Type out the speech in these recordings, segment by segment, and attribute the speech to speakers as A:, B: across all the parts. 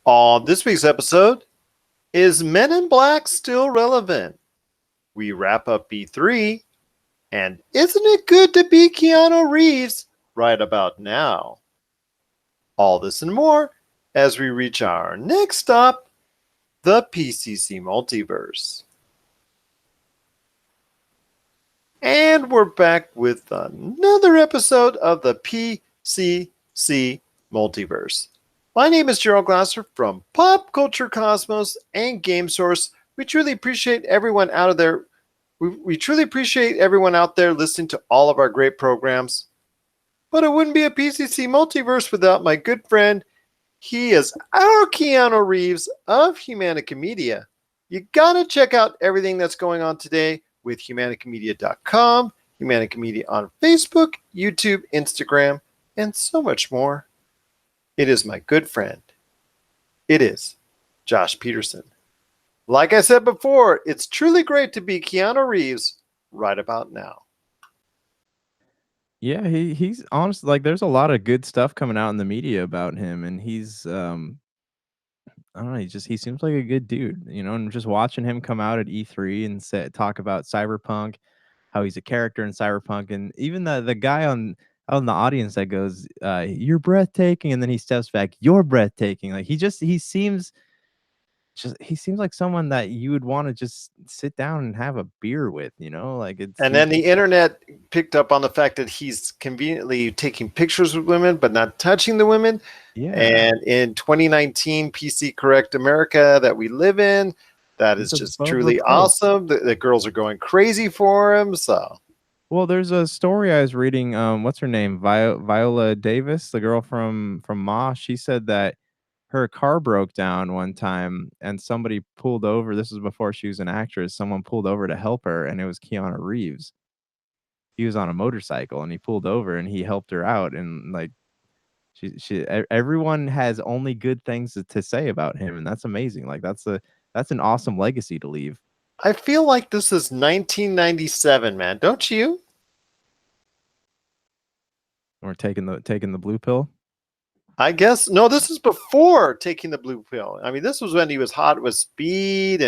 A: On this week's episode, is Men in Black still relevant? We wrap up B3, and isn't it good to be Keanu Reeves right about now? All this and more as we reach our next stop, the PCC Multiverse. And we're back with another episode of the PCC Multiverse. My name is Gerald Glasser from Pop Culture Cosmos and Game Source. We truly appreciate everyone out there. We truly appreciate everyone out there listening to all of our great programs. But it wouldn't be a PCC Multiverse without my good friend. He is our Keanu Reeves of Humanica Media. You gotta check out everything that's going on today with humanicamedia.com, Humanica Media on Facebook, YouTube, Instagram, and so much more. It is my good friend. It is Josh Peterson. Like I said before, it's truly great to be Keanu Reeves right about now.
B: Yeah, he's honestly like there's a lot of good stuff coming out in the media about him, and he's I don't know, he seems like a good dude, and just watching him come out at E3 and talk about Cyberpunk, how he's a character in Cyberpunk, and even the guy on the audience that goes, "You're breathtaking," and then he steps back, "You're breathtaking." Like he seems like someone that you would want to just sit down and have a beer with, like it's.
A: And then the internet picked up on the fact that he's conveniently taking pictures with women, but not touching the women.
B: Yeah.
A: And in 2019 PC Correct America that we live in, that is just truly awesome. The girls are going crazy for him. So,
B: well, there's a story I was reading. What's her name? Viola Davis, the girl from Ma. She said that her car broke down one time and somebody pulled over. This was before she was an actress. Someone pulled over to help her, and it was Keanu Reeves. He was on a motorcycle and he pulled over and he helped her out. And like, everyone has only good things to say about him, and that's amazing. Like that's an awesome legacy to leave.
A: I feel like this is 1997, man. Don't you?
B: Or taking the blue pill.
A: I guess no. This is before taking the blue pill. I mean, this was when he was hot with Speed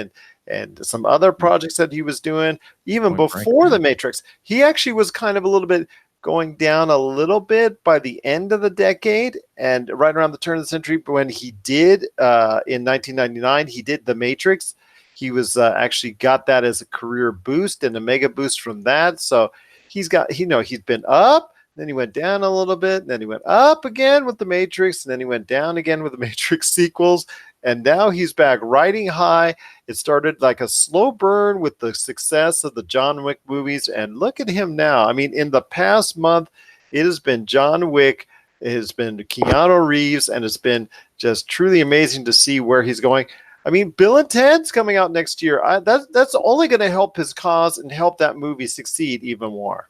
A: and some other projects that he was doing. Even before The Matrix, he actually was kind of a little bit going down a little bit by the end of the decade, and right around the turn of the century, when he did in 1999, he did The Matrix. He was actually got that as a career boost and a mega boost from that. So he's been up. Then he went down a little bit, and then he went up again with The Matrix, and then he went down again with The Matrix sequels, and now he's back riding high. It started like a slow burn with the success of the John Wick movies, and look at him now. I mean, in the past month, it has been John Wick, it has been Keanu Reeves, and it's been just truly amazing to see where he's going. I mean, Bill and Ted's coming out next year. That's only going to help his cause and help that movie succeed even more.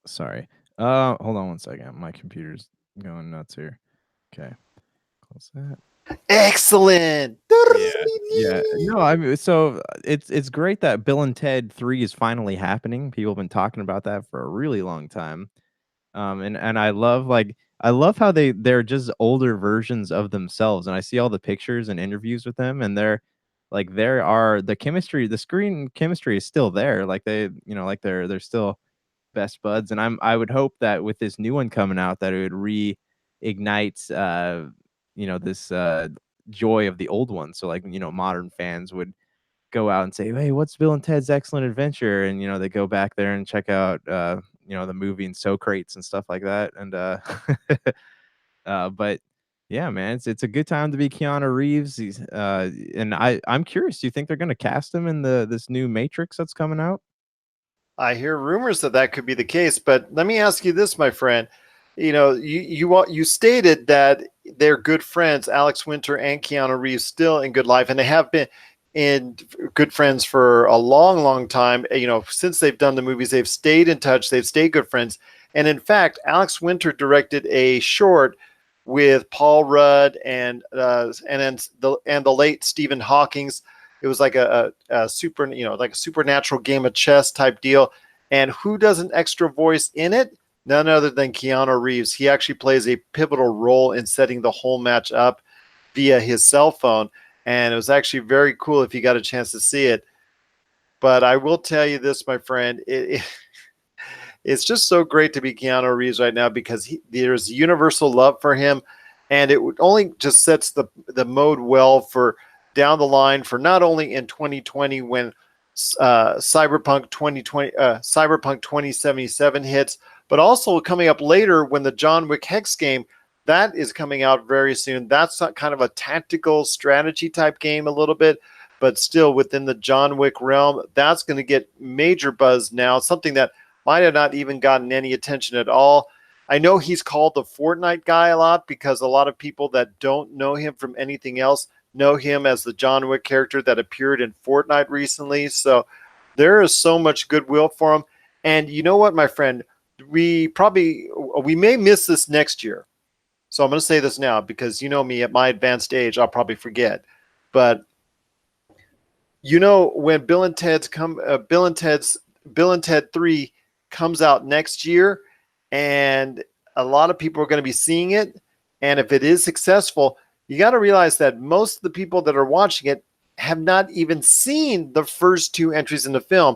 B: Sorry. Hold on one second. My computer's going nuts here. Okay. Close that.
A: Excellent.
B: Yeah. No, I mean, so it's great that Bill and Ted 3 is finally happening. People have been talking about that for a really long time. And I love how they're just older versions of themselves. And I see all the pictures and interviews with them, and the screen chemistry is still there. Like they're still best buds, and I would hope that with this new one coming out that it would reignite this joy of the old one. So like modern fans would go out and say, hey, what's Bill and Ted's Excellent Adventure? And they go back there and check out the movie and sew crates and stuff like that. And but yeah, man, it's a good time to be Keanu Reeves. And I'm curious, do you think they're gonna cast him in this new Matrix that's coming out?
A: I hear rumors that could be the case, but let me ask you this, my friend. You stated that they're good friends, Alex Winter and Keanu Reeves, still in good life, and they have been in good friends for a long, long time. Since they've done the movies, they've stayed in touch. They've stayed good friends. And in fact, Alex Winter directed a short with Paul Rudd and the late Stephen Hawking's. It was like a supernatural game of chess type deal. And who does an extra voice in it? none other than Keanu Reeves. He actually plays a pivotal role in setting the whole match up via his cell phone. And it was actually very cool if you got a chance to see it. But I will tell you this, my friend, it's just so great to be Keanu Reeves right now because there's universal love for him. And it only just sets the mode well for down the line for not only in 2020 when Cyberpunk 2077 hits, but also coming up later when the John Wick Hex game that is coming out very soon. That's not kind of a tactical strategy type game a little bit, but still within the John Wick realm. That's going to get major buzz now, something that might have not even gotten any attention at all. I know he's called the Fortnite guy a lot because a lot of people that don't know him from anything else know him as the John Wick character that appeared in Fortnite recently. So there is so much goodwill for him. And you know what, my friend, we may miss this next year. So I'm going to say this now because you know me at my advanced age, I'll probably forget. But you know when Bill and Ted 3 comes out next year, and a lot of people are going to be seeing it. And if it is successful, you got to realize that most of the people that are watching it have not even seen the first two entries in the film.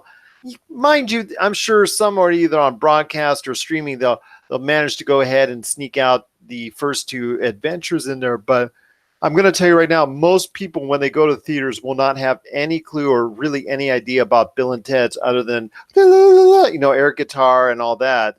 A: Mind you, I'm sure some are either on broadcast or streaming. They'll manage to go ahead and sneak out the first two adventures in there. But I'm going to tell you right now, most people, when they go to theaters, will not have any clue or really any idea about Bill and Ted's other than, you know, air guitar and all that,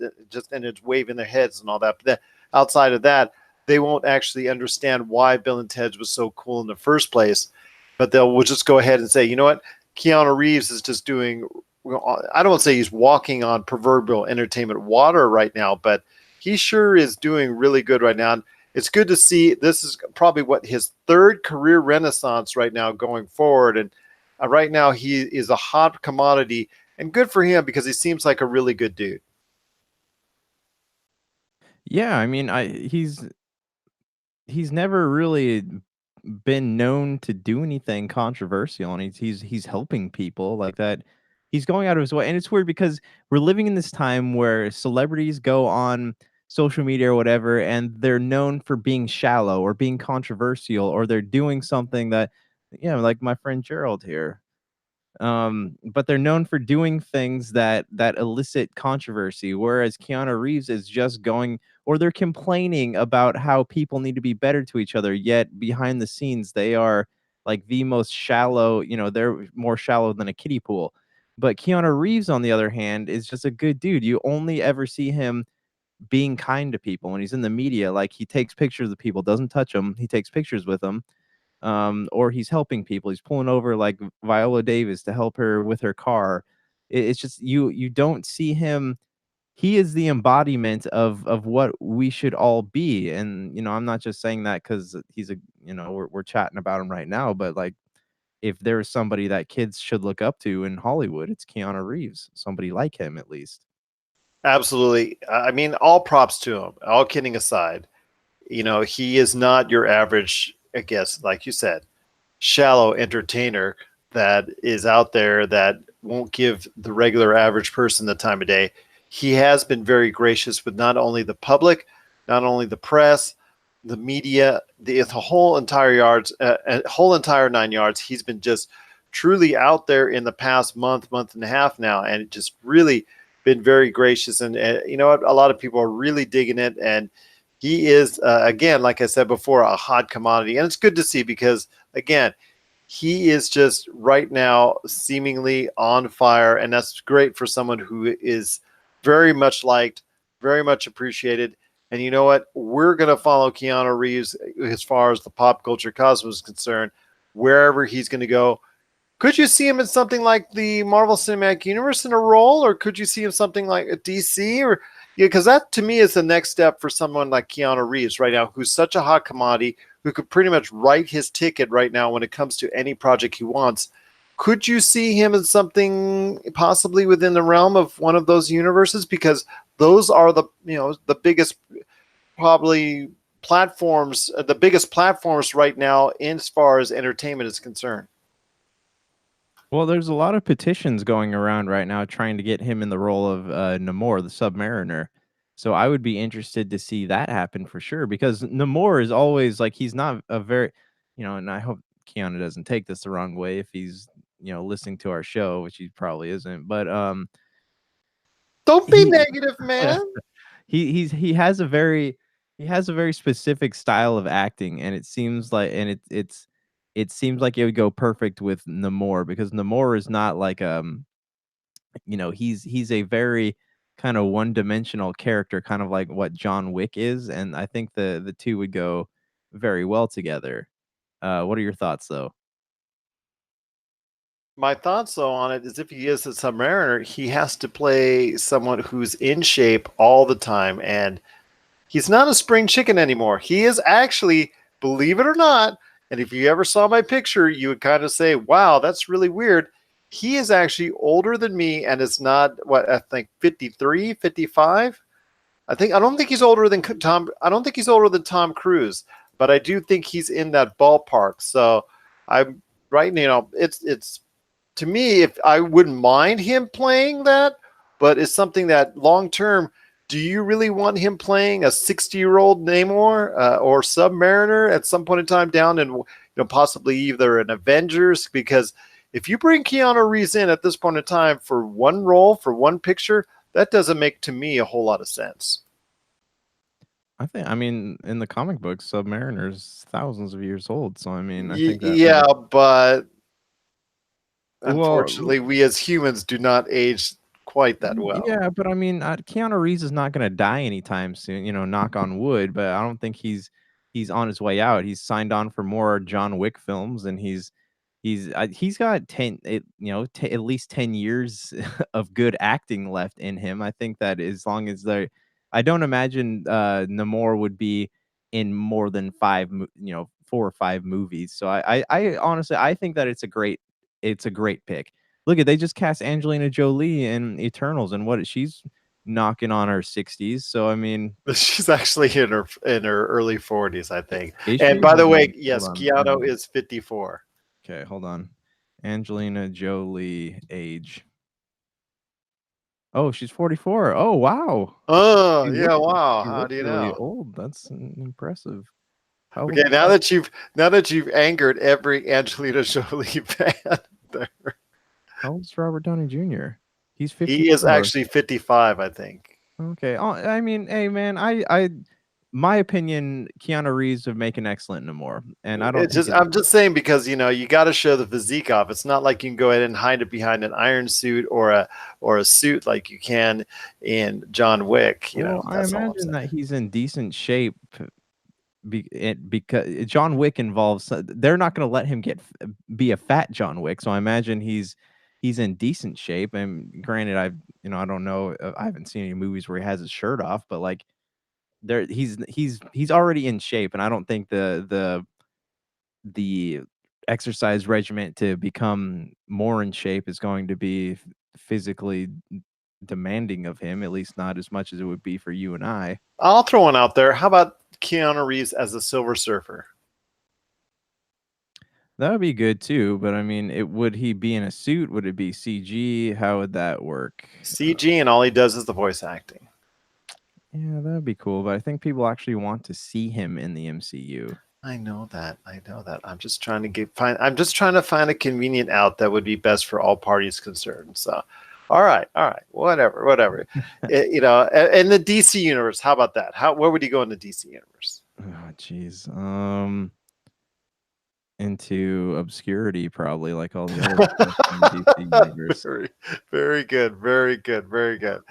A: and it's waving their heads and all that. But then outside of that, they won't actually understand why Bill and Ted's was so cool in the first place. But we'll just go ahead and say, you know what? Keanu Reeves is just doing, I don't want to say he's walking on proverbial entertainment water right now, but he sure is doing really good right now. And it's good to see. This is probably what his third career renaissance right now going forward. And right now he is a hot commodity, and good for him because he seems like a really good dude.
B: Yeah, I mean, he's never really been known to do anything controversial, and he's helping people like that. He's going out of his way, and it's weird because we're living in this time where celebrities go on social media or whatever, and they're known for being shallow or being controversial, or they're doing something that, like my friend Gerald here. But they're known for doing things that elicit controversy, whereas Keanu Reeves is just going, or they're complaining about how people need to be better to each other, yet behind the scenes they are like the most shallow, they're more shallow than a kiddie pool. But Keanu Reeves, on the other hand, is just a good dude. You only ever see him being kind to people when he's in the media. Like, he takes pictures of people, doesn't touch them, he takes pictures with them. Or he's helping people. He's pulling over like Viola Davis to help her with her car. It's just you don't see him. He is the embodiment of what we should all be. And I'm not just saying that because he's we're chatting about him right now, but like, if there is somebody that kids should look up to in Hollywood, it's Keanu Reeves. Somebody like him, at least.
A: Absolutely. I mean, all props to him. All kidding aside, he is not your average, I guess, like you said, shallow entertainer that is out there that won't give the regular average person the time of day. He has been very gracious with not only the public, not only the press, the media, the whole whole entire 9 yards. He's been just truly out there in the past month and a half now, and it just really been very gracious. And you know what? A lot of people are really digging it, and he is, again, like I said before, a hot commodity. And it's good to see because, again, he is just right now seemingly on fire. And that's great for someone who is very much liked, very much appreciated. And you know what? We're going to follow Keanu Reeves as far as the pop culture cosmos is concerned, wherever he's going to go. Could you see him in something like the Marvel Cinematic Universe in a role, or could you see him something like a DC? Or because that to me is the next step for someone like Keanu Reeves right now, who's such a hot commodity, who could pretty much write his ticket right now when it comes to any project he wants. Could you see him in something possibly within the realm of one of those universes? Because those are the biggest probably platforms, the biggest platforms right now as far as entertainment is concerned.
B: Well, there's a lot of petitions going around right now trying to get him in the role of Namor, the Submariner. So I would be interested to see that happen for sure, because Namor is always like, he's not a very, and I hope Keanu doesn't take this the wrong way if he's, listening to our show, which he probably isn't. But
A: Don't be
B: he
A: negative, man.
B: he has a very specific style of acting, and it seems like, it seems like it would go perfect with Namor, because Namor is not like, he's a very kind of one-dimensional character, kind of like what John Wick is, and I think the two would go very well together. What are your thoughts, though?
A: My thoughts though on it is, if he is a Submariner, he has to play someone who's in shape all the time, and he's not a spring chicken anymore. He is actually, believe it or not, and if you ever saw my picture, you would kind of say, wow, that's really weird. He is actually older than me, and it's not, what, I think 53, 55. I don't think he's older than Tom. I don't think he's older than Tom Cruise, but I do think he's in that ballpark. So I'm right. It's to me, if I wouldn't mind him playing that, but it's something that long term, do you really want him playing a 60-year-old Namor or Submariner at some point in time down in, possibly either an Avengers? Because if you bring Keanu Reeves in at this point in time for one role, for one picture, that doesn't make to me a whole lot of sense.
B: I mean, in the comic books, Submariner's thousands of years old, so I mean, I think that
A: Yeah, but
B: well,
A: unfortunately, we as humans do not age quite that well.
B: yeah, but I mean, Keanu Reeves is not gonna die anytime soon, knock on wood, but I don't think he's on his way out. He's signed on for more John Wick films, and he's got 10, at least 10 years of good acting left in him. I think that as long as I don't imagine Namor would be in more than 4 or 5 movies. So I honestly, I think that it's a great pick. Look at, they just cast Angelina Jolie in Eternals, and what she's knocking on her 60s. So I mean,
A: She's actually in her early 40s, I think.
B: is
A: And
B: she?
A: by the
B: Hold
A: way,
B: on, hold
A: yes,
B: on.
A: Keanu is 54.
B: Okay, hold on. Angelina Jolie age. Oh, she's 44. Oh, wow.
A: Oh,
B: She
A: yeah,
B: looks
A: wow.
B: she
A: How
B: looks
A: do you
B: really
A: know?
B: old. That's impressive. How
A: Okay,
B: old
A: now that you've angered every Angelina Jolie fan there.
B: how old's Robert Downey Jr.? He's
A: He is
B: 54.
A: actually 55, I think.
B: Okay. Oh, I mean, hey man, my opinion, Keanu Reeves would make an excellent Namor, and I don't
A: It's
B: think
A: just, I'm just saying, because you got to show the physique off. It's not like you can go ahead and hide it behind an iron suit or a suit like you can in John Wick.
B: well, I
A: That's all I'm
B: imagine
A: saying.
B: that he's in decent shape. Because John Wick involves, they're not going to let him be a fat John Wick. So I imagine he's in decent shape. And granted, I don't know, I haven't seen any movies where he has his shirt off, but like he's already in shape, and I don't think the exercise regimen to become more in shape is going to be physically demanding of him, at least not as much as it would be for you and I.
A: I'll throw one out there. How about Keanu Reeves as a Silver Surfer?
B: That would be good too, but I mean, would he be in a suit? Would it be CG? How would that work?
A: CG, and all he does is the voice acting.
B: Yeah, that would be cool, but I think people actually want to see him in the MCU.
A: I know that. I know that. I'm just trying to find a convenient out that would be best for all parties concerned. So, all right, whatever. In the DC universe, how about that? Where would he go in the DC universe?
B: Oh, jeez. Into obscurity, probably, like all the other stuff in the DC universe.
A: Very, very good. Very good. Very good.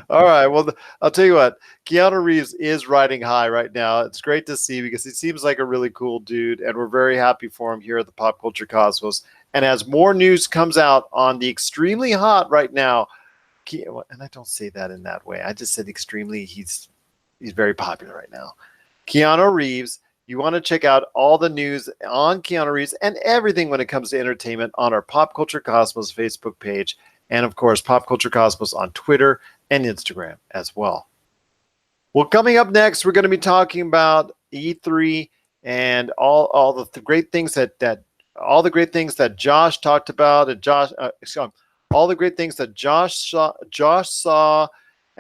A: All right. Well, I'll tell you what, Keanu Reeves is riding high right now. It's great to see, because he seems like a really cool dude, and we're very happy for him here at the Pop Culture Cosmos. And as more news comes out on the extremely hot right now, and I don't say that in that way, I just said extremely, he's very popular right now. Keanu Reeves. You want to check out all the news on Keanu Reeves and everything when it comes to entertainment on our Pop Culture Cosmos Facebook page, and of course Pop Culture Cosmos on Twitter and Instagram as well. Well, coming up next, we're going to be talking about E3 and all the great things all the great things that Josh talked about, and all the great things that Josh saw,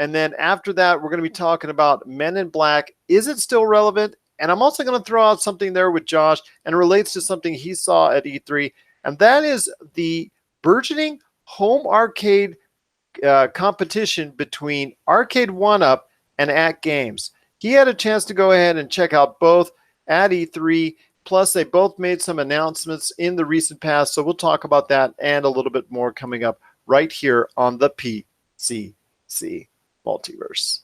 A: And then after that, we're going to be talking about Men in Black. Is it still relevant? And I'm also going to throw out something there with Josh, and it relates to something he saw at E3, and that is the burgeoning home arcade competition between Arcade One Up and At Games. He had a chance to go ahead and check out both at E3. Plus, they both made some announcements in the recent past. So we'll talk about that and a little bit more coming up right here on the PCC Multiverse.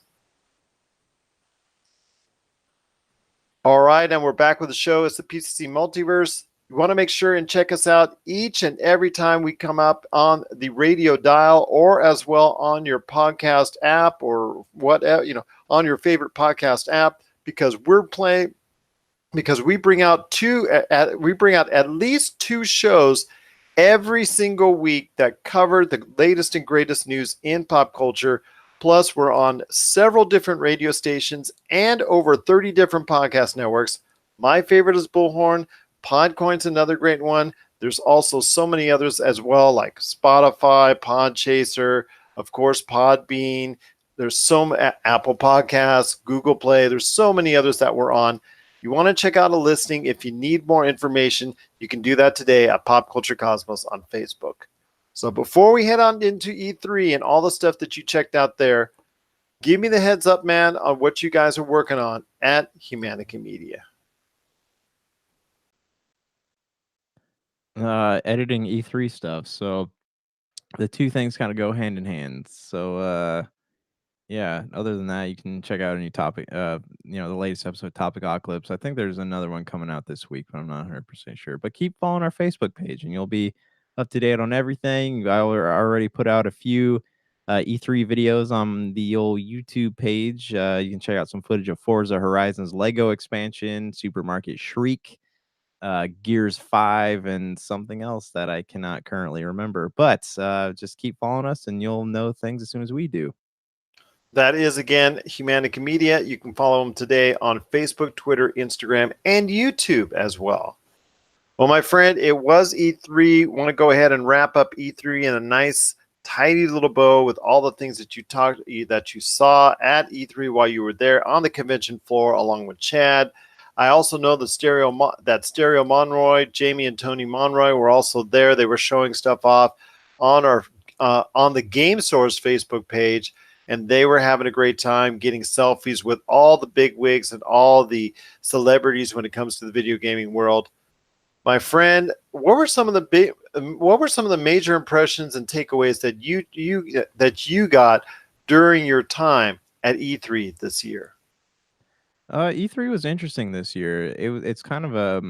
A: All right, and we're back with the show. It's the PCC Multiverse. You want to make sure and check us out each and every time we come up on the radio dial, or as well on your podcast app, or whatever, on your favorite podcast app, because we bring out at least 2 shows every single week that cover the latest and greatest news in pop culture. Plus, we're on several different radio stations and over 30 different podcast networks. My favorite is Bullhorn. Podcoin's another great one. There's also so many others as well, like Spotify, Podchaser, of course, Podbean. There's Apple Podcasts, Google Play. There's so many others that we're on. You want to check out a listing. If you need more information, you can do that today at Pop Culture Cosmos on Facebook. So before we head on into E3 and all the stuff that you checked out there, give me the heads up, man, on what you guys are working on at Humanica Media.
B: Editing E3 stuff. So the two things kind of go hand in hand. So yeah, other than that, you can check out any topic, the latest episode of Topic Eclipse. I think there's another one coming out this week, but I'm not 100% sure. But keep following our Facebook page and you'll be up to date on everything. I already put out a few E3 videos on the old YouTube page. You can check out some footage of Forza Horizon's Lego expansion, Supermarket Shriek, Gears 5, and something else that I cannot currently remember. But just keep following us and you'll know things as soon as we do.
A: That is, again, Humanica Media. You can follow them today on Facebook, Twitter, Instagram, and YouTube as well. Well, my friend, it was E3. Want to go ahead and wrap up E3 in a nice, tidy little bow with all the things that you saw at E3 while you were there on the convention floor along with Chad. I also know that Stereo Monroy, Jamie and Tony Monroy were also there. They were showing stuff off on the Game Source Facebook page, and they were having a great time getting selfies with all the big wigs and all the celebrities when it comes to the video gaming world. My friend, what were some of the major impressions and takeaways that you got during your time at E3 this year?
B: E3 was interesting this year. It's kind of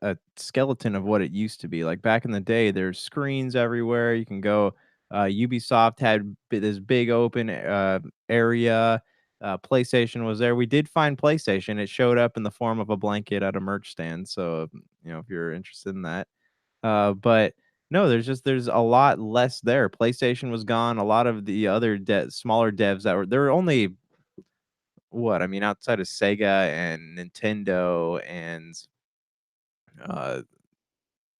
B: a skeleton of what it used to be. Like back in the day, there's screens everywhere. You can go. Ubisoft had this big open area. PlayStation was there. We did find PlayStation. It showed up in the form of a blanket at a merch stand. So if you're interested in that. But no, there's a lot less there. PlayStation was gone. A lot of the other smaller devs there were only outside of Sega and Nintendo and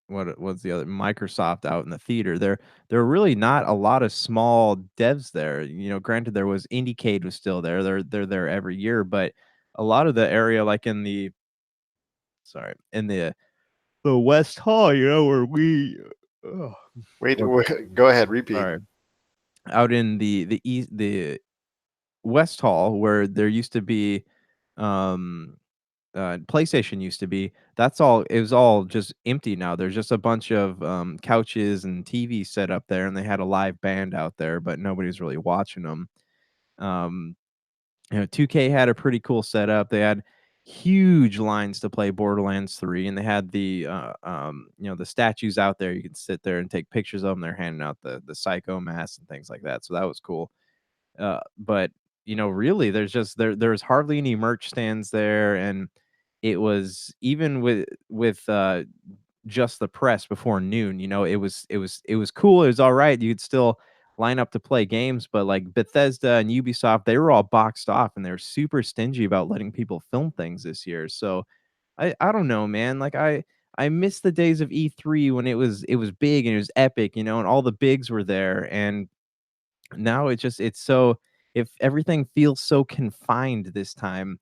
B: what's the other, Microsoft out in the theater. There are really not a lot of small devs there. Granted, there was Indiecade was still there. They're there every year, but a lot of the area, like in the West Hall, where we
A: Wait, go ahead, repeat.
B: Sorry. Out in the West Hall, where there used to be PlayStation used to be, it was all just empty now. There's just a bunch of couches and TV set up there, and they had a live band out there, but nobody's really watching them. 2K had a pretty cool setup. They had huge lines to play Borderlands 3, and they had the statues out there. You could sit there and take pictures of them. They're handing out the Psycho masks and things like that, so that was cool. But really, there's hardly any merch stands there, and it was even with just the press before noon. It was cool. It was all right. You'd still line up to play games, but like Bethesda and Ubisoft, they were all boxed off, and they're super stingy about letting people film things this year. So I don't know, man. Like I miss the days of E3 when it was big and it was epic, and all the bigs were there, and now it's so if everything feels so confined this time.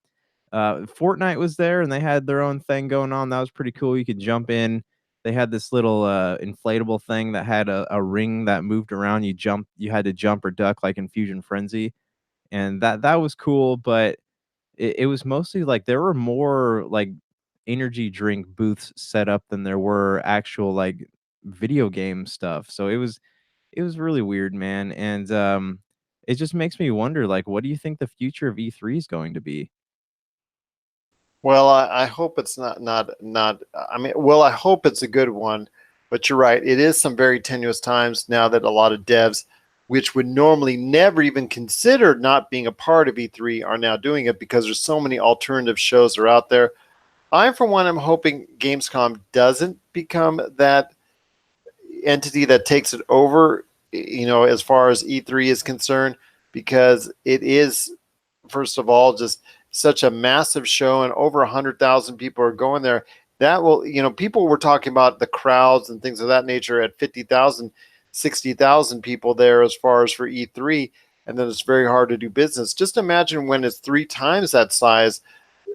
B: Fortnite was there and they had their own thing going on. That was pretty cool. You could jump in. They had this little inflatable thing that had a ring that moved around. You had to jump or duck like in Fusion Frenzy, and that was cool. But it was mostly like there were more like energy drink booths set up than there were actual like video game stuff. So it was really weird, man. And it just makes me wonder, like, what do you think the future of E3 is going to be?
A: Well, I hope it's not. I mean, well, I hope it's a good one. But you're right. It is some very tenuous times now that a lot of devs, which would normally never even consider not being a part of E3, are now doing it because there's so many alternative shows that are out there. I, for one, am hoping Gamescom doesn't become that entity that takes it over, as far as E3 is concerned, because it is, first of all, just such a massive show and over 100,000 people are going there. That will, people were talking about the crowds and things of that nature at 50,000, 60,000 people there as far as for E3. And then it's very hard to do business. Just imagine when it's three times that size,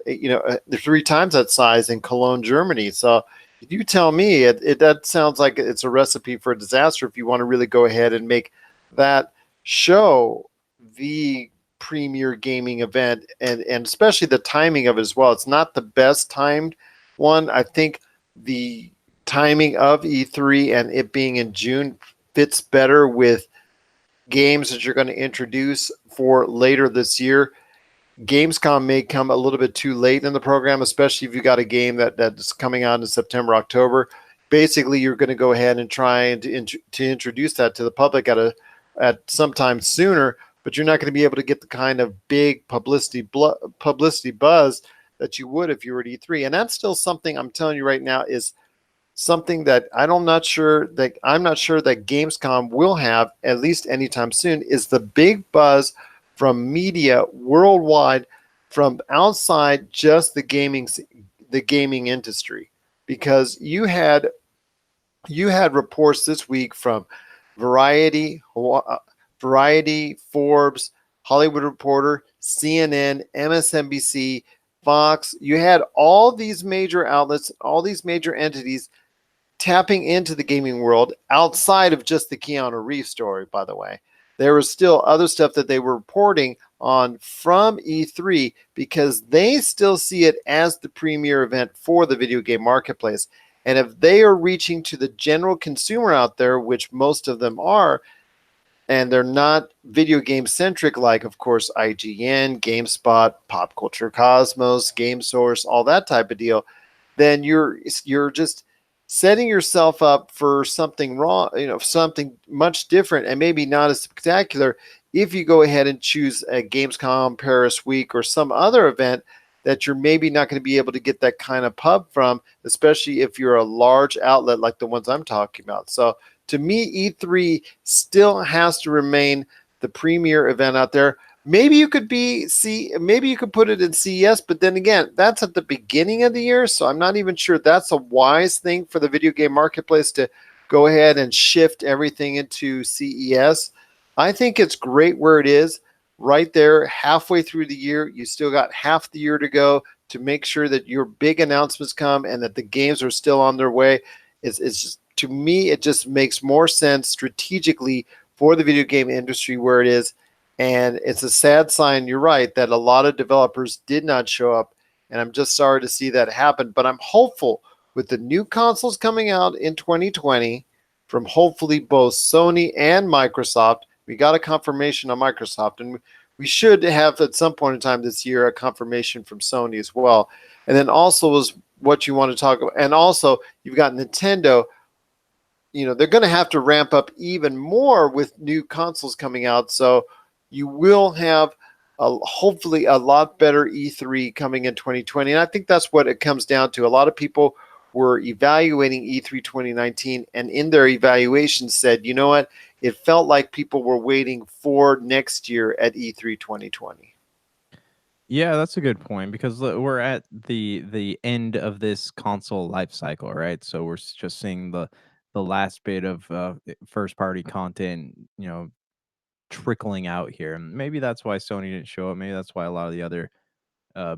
A: three times that size in Cologne, Germany. So you tell me, that sounds like it's a recipe for a disaster if you want to really go ahead and make that show the premier gaming event, and especially the timing of it as well. It's not the best timed one. I think the timing of E3 and it being in June fits better with games that you're going to introduce for later this year. Gamescom may come a little bit too late in the program, especially if you got a game that's coming out in September, October. Basically, you're going to go ahead and try and to introduce that to the public at sometime sooner, but you're not going to be able to get the kind of big publicity buzz that you would if you were at E3. And that's still something I'm telling you right now is something that I'm not sure that Gamescom will have at least anytime soon, is the big buzz from media worldwide from outside just the gaming industry, because you had reports this week from Variety, Forbes, Hollywood Reporter, CNN, MSNBC, Fox. You had all these major outlets, all these major entities tapping into the gaming world outside of just the Keanu Reeves story, by the way. There was still other stuff that they were reporting on from E3 because they still see it as the premier event for the video game marketplace. And if they are reaching to the general consumer out there, which most of them are, and they're not video game centric, like, of course, IGN, GameSpot, Pop Culture Cosmos, Game Source, all that type of deal, then you're just setting yourself up for something wrong, something much different and maybe not as spectacular if you go ahead and choose a Gamescom Paris week or some other event that you're maybe not going to be able to get that kind of pub from, especially if you're a large outlet like the ones I'm talking about. So to me, E3 still has to remain the premier event out there. Maybe you could put it in CES, but then again, that's at the beginning of the year, so I'm not even sure that's a wise thing for the video game marketplace to go ahead and shift everything into CES. I think it's great where it is, right there, halfway through the year. You still got half the year to go to make sure that your big announcements come and that the games are still on their way. It's just, to me, it just makes more sense strategically for the video game industry where it is. And it's a sad sign, you're right, that a lot of developers did not show up. And I'm just sorry to see that happen. But I'm hopeful with the new consoles coming out in 2020 from hopefully both Sony and Microsoft. We got a confirmation on Microsoft, and we should have at some point in time this year a confirmation from Sony as well. And then also is what you want to talk about. And also you've got Nintendo. They're going to have to ramp up even more with new consoles coming out. So you will have hopefully a lot better E3 coming in 2020. And I think that's what it comes down to. A lot of people were evaluating E3 2019 and in their evaluation said, you know what, it felt like people were waiting for next year at E3 2020.
B: Yeah, that's a good point because we're at the end of this console life cycle, right? So we're just seeing the last bit of first party content, trickling out here. And maybe that's why Sony didn't show up. Maybe that's why a lot of the other uh,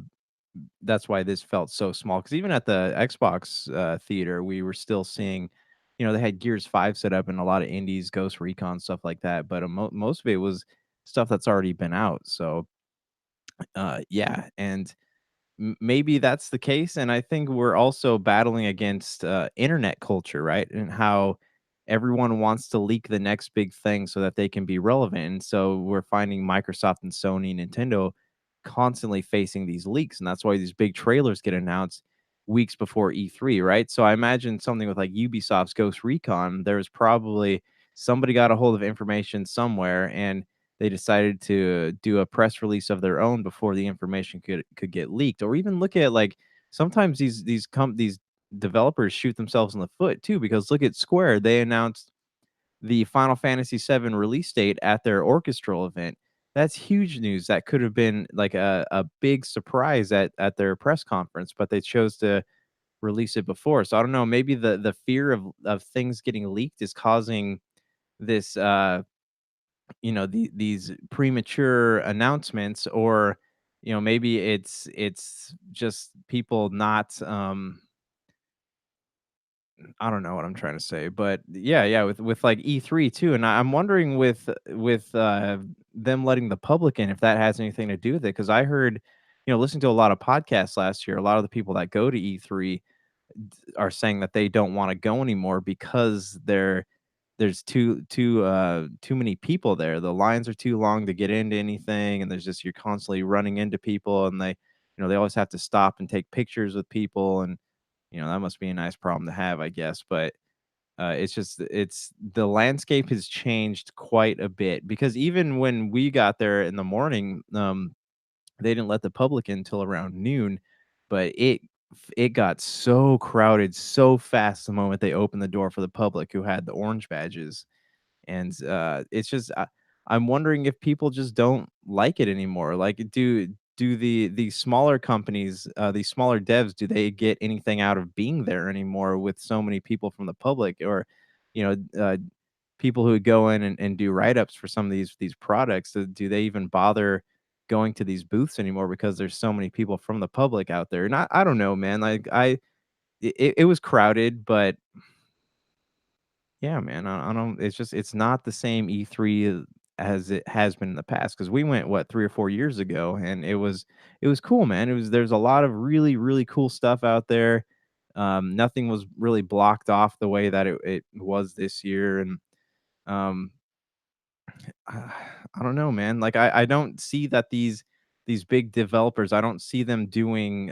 B: that's why this felt so small. Because even at the Xbox theater, we were still seeing, they had Gears 5 set up and a lot of indies, Ghost Recon, stuff like that. But most of it was stuff that's already been out. So, yeah. And maybe that's the case. And I think we're also battling against internet culture, right? And how everyone wants to leak the next big thing so that they can be relevant. And so we're finding Microsoft and Sony, Nintendo constantly facing these leaks. And that's why these big trailers get announced weeks before E3, right? So I imagine something with like Ubisoft's Ghost Recon, there's probably somebody got a hold of information somewhere and they decided to do a press release of their own before the information could get leaked. Or even look at like sometimes these developers shoot themselves in the foot too, because look at Square. They announced the Final Fantasy VII release date at their orchestral event. That's huge news. That could have been like a big surprise at their press conference, but they chose to release it before. So I don't know, maybe the fear of things getting leaked is causing this these premature announcements, or maybe it's just people not I don't know what I'm trying to say, but yeah, with like E3 too, and I'm wondering with them letting the public in, if that has anything to do with it. Because I heard, listening to a lot of podcasts last year, a lot of the people that go to E3 are saying that they don't want to go anymore because there's too many people there. The lines are too long to get into anything, and there's just you're constantly running into people, and they always have to stop and take pictures with people, and that must be a nice problem to have, I guess. But it's the landscape has changed quite a bit, because even when we got there in the morning, they didn't let the public in until around noon, but it got so crowded so fast the moment they opened the door for the public who had the orange badges. And it's just I'm wondering if people just don't like it anymore. Like, do the smaller companies, these smaller devs, do they get anything out of being there anymore with so many people from the public, or you know uh, people who would go in and do write-ups for some of these products? Do they even bother going to these booths anymore because there's so many people from the public out there? And I don't know, man. Like it was crowded, but yeah, man, I don't. It's not the same E3 as it has been in the past, because we went, what, 3 or 4 years ago, and it was cool, man. There's a lot of really really cool stuff out there. Nothing was really blocked off the way that it was this year, and um, I don't know, man. Like I don't see that these big developers. I don't see them doing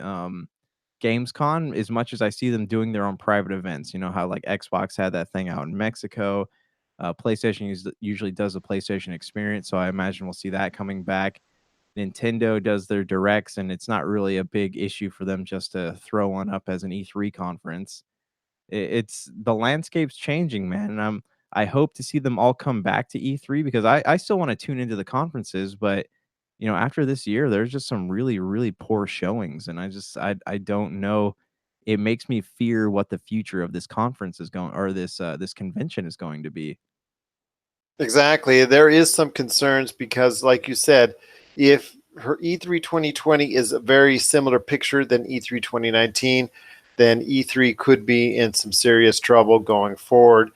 B: Gamescom as much as I see them doing their own private events. You know how like Xbox had that thing out in Mexico. PlayStation usually does a PlayStation experience, so I imagine we'll see that coming back. Nintendo does their directs, and it's not really a big issue for them just to throw one up as an E3 conference. It's the landscape's changing, man, and I hope to see them all come back to E3, because I still want to tune into the conferences, but after this year, there's just some really really poor showings, and I don't know. It makes me fear what the future of this conference is going, or this convention is going to be.
A: Exactly. There is some concerns because, like you said, if her E3 2020 is a very similar picture than E3 2019, then E3 could be in some serious trouble going forward.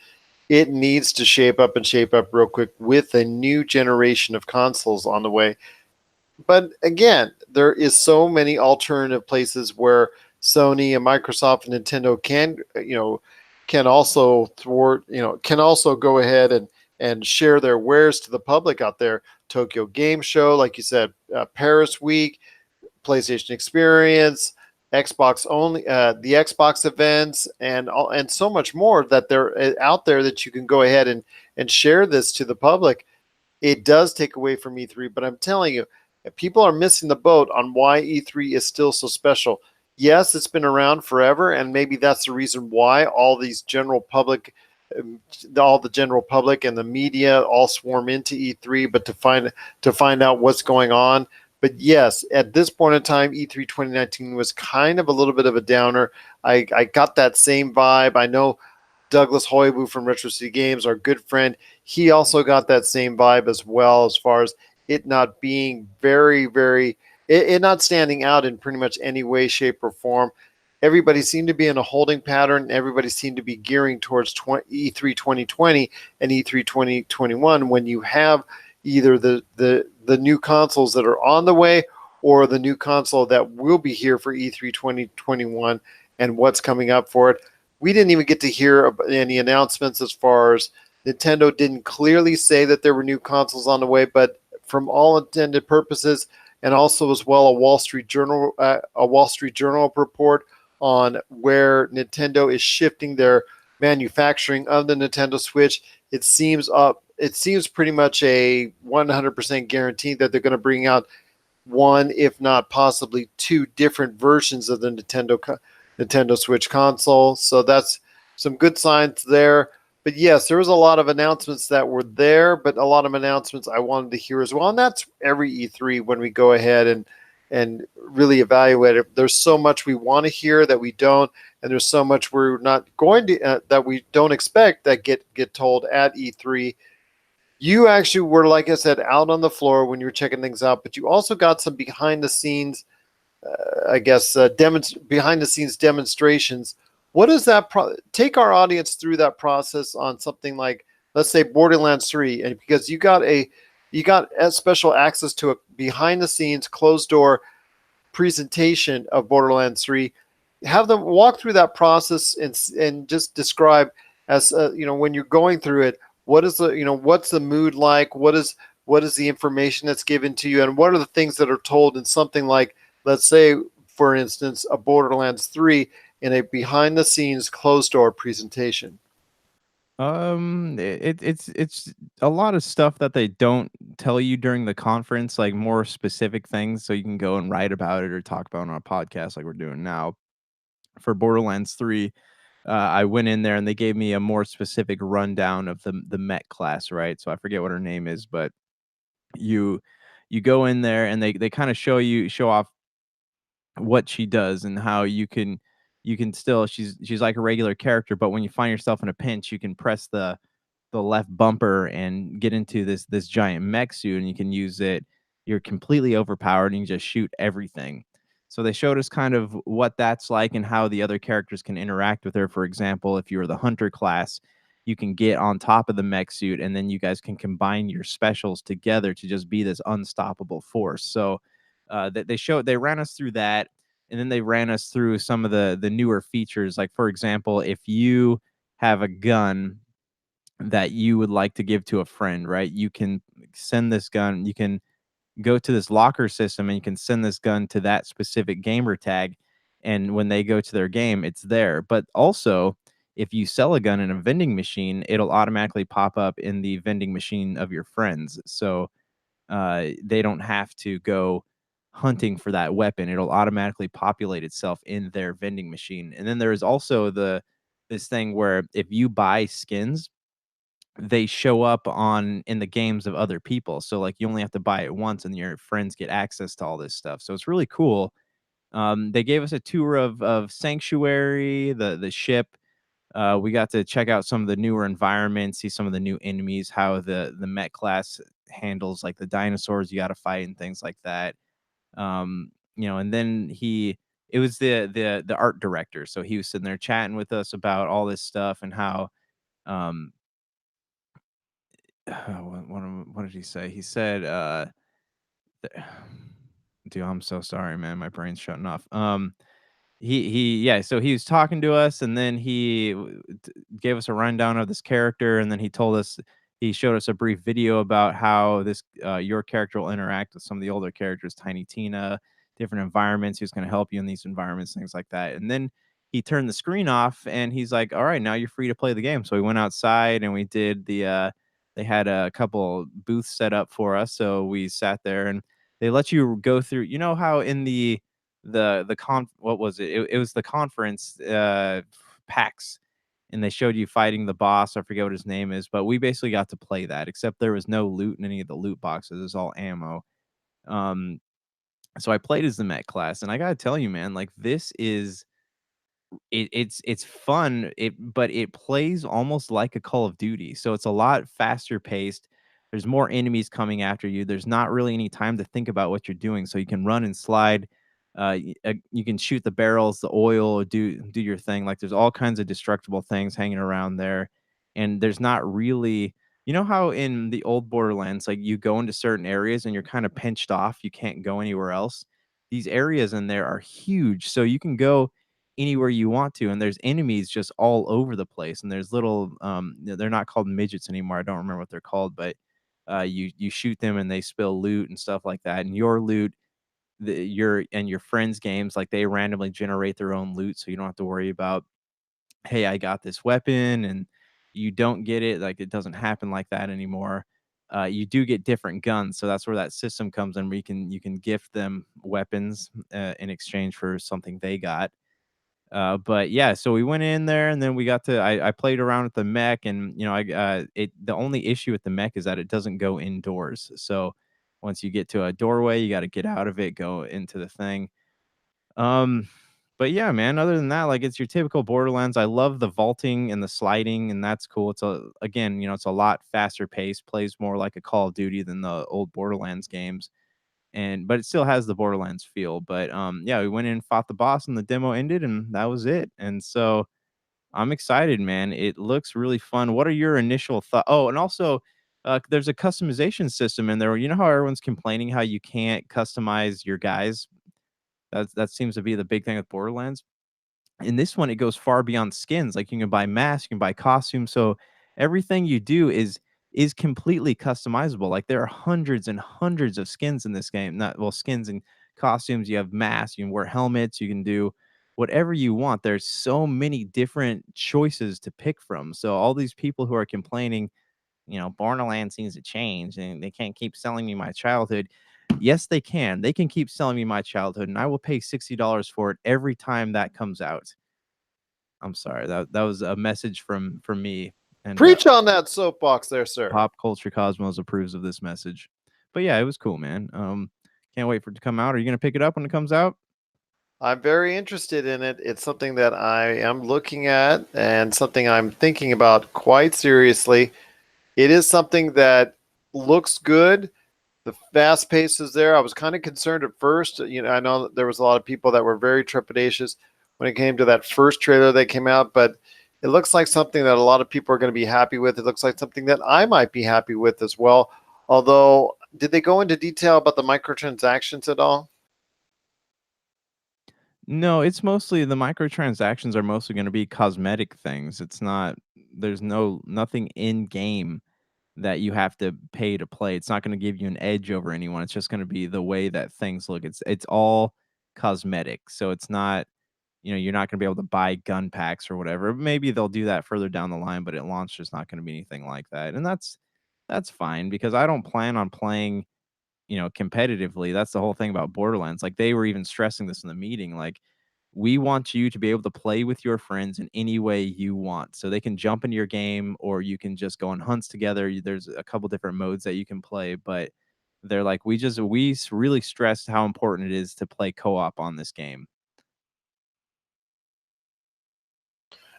A: It needs to shape up and shape up real quick with a new generation of consoles on the way. But again, there is so many alternative places where Sony and Microsoft and Nintendo can also thwart, can also go ahead and share their wares to the public out there. Tokyo Game Show, like you said, Paris Week, PlayStation Experience, Xbox only, the Xbox events, and so much more that they're out there that you can go ahead and share this to the public. It does take away from E3, but I'm telling you, people are missing the boat on why E3 is still so special. Yes, it's been around forever, and maybe that's the reason why all the general public and the media all swarm into E3, but to find out what's going on. But yes, at this point in time, E3 2019 was kind of a little bit of a downer. I got that same vibe. I know Douglas Hoibu from Retro City Games, our good friend, he also got that same vibe as well, as far as it not being it not standing out in pretty much any way, shape, or form. Everybody seemed to be in a holding pattern. Everybody seemed to be gearing towards E3 2020 and E3 2021 when you have either the new consoles that are on the way or the new console that will be here for E3 2021 and what's coming up for it. We didn't even get to hear any announcements as far as Nintendo didn't clearly say that there were new consoles on the way, but from all intended purposes, and also as well a Wall Street Journal report on where Nintendo is shifting their manufacturing of the Nintendo Switch. It seems pretty much a 100% guarantee that they're going to bring out one, if not possibly two different versions of the Nintendo Switch console. So that's some good signs there. But yes, there was a lot of announcements that were there, but a lot of announcements I wanted to hear as well. And that's every E3 when we go ahead and really evaluate it. There's so much we want to hear that we don't, and there's so much we're not going to that we don't expect that get told at E3. You actually were, like I said, out on the floor when you were checking things out, but you also got some behind the scenes, behind the scenes demonstrations. What is that? Take our audience through that process on something like, let's say, Borderlands 3, and because you got special access to a behind the scenes, closed door presentation of Borderlands 3. Have them walk through that process and just describe as when you're going through it. What is what's the mood like? What is the information that's given to you, and what are the things that are told in something like, let's say, for instance, a Borderlands 3 in a behind the scenes closed door presentation?
B: It's a lot of stuff that they don't tell you during the conference, like more specific things, so you can go and write about it or talk about it on a podcast like we're doing now. For Borderlands 3, I went in there and they gave me a more specific rundown of the Met class, right? So I forget what her name is, but you you go in there and they kind of show off what she does and how you can still she's like a regular character, but when you find yourself in a pinch, you can press the left bumper and get into this giant mech suit, and you can use it. You're completely overpowered and you just shoot everything. So they showed us kind of what that's like and how the other characters can interact with her. For example, if you're the hunter class, you can get on top of the mech suit and then you guys can combine your specials together to just be this unstoppable force. So they ran us through that, and then they ran us through some of the newer features. Like, for example, if you have a gun that you would like to give to a friend, right? You can send this gun, you can go to this locker system and you can send this gun to that specific gamer tag. And when they go to their game, it's there. But also, if you sell a gun in a vending machine, it'll automatically pop up in the vending machine of your friends. So they don't have to go hunting for that weapon. It'll automatically populate itself in their vending machine. And then there is also this thing where if you buy skins, they show up on in the games of other people. So like you only have to buy it once and your friends get access to all this stuff. So it's really cool. They gave us a tour of Sanctuary, the ship. We got to check out some of the newer environments, see some of the new enemies, how the Met class handles like the dinosaurs you got to fight and things like that. And then it was the art director, so he was sitting there chatting with us about all this stuff and how um what did he say? He said, th- dude, I'm so sorry, man. My brain's shutting off. Yeah, so he was talking to us and then gave us a rundown of this character, and then he showed us a brief video about how this your character will interact with some of the older characters, Tiny Tina, different environments. He was going to help you in these environments, things like that. And then he turned the screen off and he's like, all right, now you're free to play the game. So we went outside and we did they had a couple booths set up for us, so we sat there and they let you go through, how in what was it? It was the conference PAX, and they showed you fighting the boss. I forget what his name is, but we basically got to play that, except there was no loot in any of the loot boxes. It was all ammo. Um, so I played as the Met class, and I gotta tell you, man, like this is it's fun, but it plays almost like a Call of Duty, so it's a lot faster paced. There's more enemies coming after you. There's not really any time to think about what you're doing, so you can run and slide. You can shoot the barrels, the oil, do your thing. Like there's all kinds of destructible things hanging around there, and there's not really. You know how in the old Borderlands, like you go into certain areas and you're kind of pinched off, you can't go anywhere else. These areas in there are huge, so you can go anywhere you want to, and there's enemies just all over the place, and there's little they're not called midgets anymore. I don't remember what they're called, but you shoot them and they spill loot and stuff like that. And your loot, your friends games, like they randomly generate their own loot, so you don't have to worry about, hey, I got this weapon and you don't get it. Like it doesn't happen like that anymore. You do get different guns, so that's where that system comes in, where you can gift them weapons in exchange for something they got. But yeah, so we went in there and then we got to I played around with the mech, and I the only issue with the mech is that it doesn't go indoors. So once you get to a doorway, you got to get out of it, go into the thing. Um but yeah, man, other than that, like it's your typical Borderlands. I love the vaulting and the sliding, and that's cool. It's a again, it's a lot faster paced, plays more like a Call of Duty than the old Borderlands games, and but it still has the Borderlands feel. But yeah, we went in, fought the boss, and the demo ended, and that was it. And so I'm excited, man. It looks really fun. What are your initial thoughts? Oh, and also, there's a customization system in there. You know how everyone's complaining how you can't customize your guys? That seems to be the big thing with Borderlands. In this one, it goes far beyond skins. Like you can buy masks, you can buy costumes. So everything you do is completely customizable. Like there are hundreds and hundreds of skins in this game. Not well, skins and costumes. You have masks, you can wear helmets, you can do whatever you want. There's so many different choices to pick from. So all these people who are complaining, Borderlands seems to change and they can't keep selling me my childhood. Yes, they can. They can keep selling me my childhood, and I will pay $60 for it every time that comes out. I'm sorry. That was a message from me, and
A: Preach on that soapbox there, sir.
B: Pop Culture Cosmos approves of this message. But yeah, it was cool, man. Can't wait for it to come out. Are you gonna pick it up when it comes out?
A: I'm very interested in it. It's something that I am looking at and something I'm thinking about quite seriously. It is something that looks good. The fast pace is there. I was kind of concerned at first. I know that there was a lot of people that were very trepidatious when it came to that first trailer that came out, but it looks like something that a lot of people are going to be happy with. It looks like something that I might be happy with as well. Although, did they go into detail about the microtransactions at all?
B: No, it's mostly the microtransactions are mostly gonna be cosmetic things. It's not there's nothing in game that you have to pay to play. It's not gonna give you an edge over anyone. It's just gonna be the way that things look. It's all cosmetic. So it's not, you're not gonna be able to buy gun packs or whatever. Maybe they'll do that further down the line, but at launch there's not gonna be anything like that. And that's fine because I don't plan on playing, competitively. That's the whole thing about Borderlands. Like they were even stressing this in the meeting. Like we want you to be able to play with your friends in any way you want. So they can jump into your game or you can just go on hunts together. There's a couple different modes that you can play, but they're like, really stressed how important it is to play co-op on this game.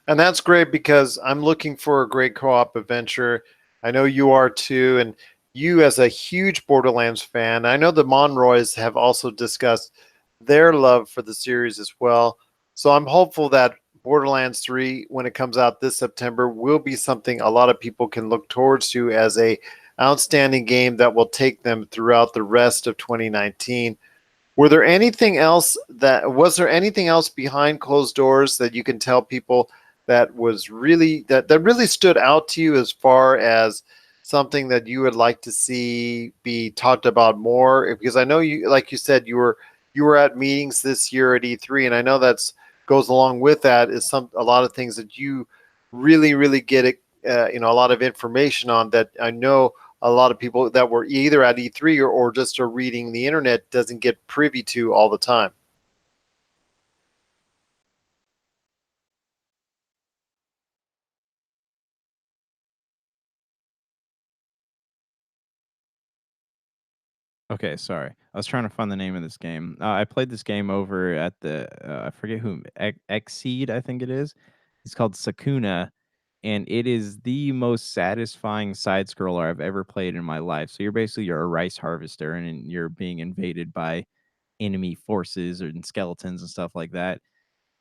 A: And that's great because I'm looking for a great co-op adventure. I know you are too, and you as a huge Borderlands fan, I know the Monroys have also discussed their love for the series as well. So I'm hopeful that Borderlands 3, when it comes out this September, will be something a lot of people can look towards to as a outstanding game that will take them throughout the rest of 2019. Was there anything else behind closed doors that you can tell people that was that really stood out to you as far as something that you would like to see be talked about more? Because I know you, like you said, you were at meetings this year at E3, and I know that's goes along with that is a lot of things that you really get a lot of information on that I know a lot of people that were either at E3 or just are reading the internet doesn't get privy to all the time.
B: Okay, sorry. I was trying to find the name of this game. I played this game over at the I forget who Xseed, I think it is. It's called Sakuna, and it is the most satisfying side scroller I've ever played in my life. So you're a rice harvester, and you're being invaded by enemy forces and skeletons and stuff like that.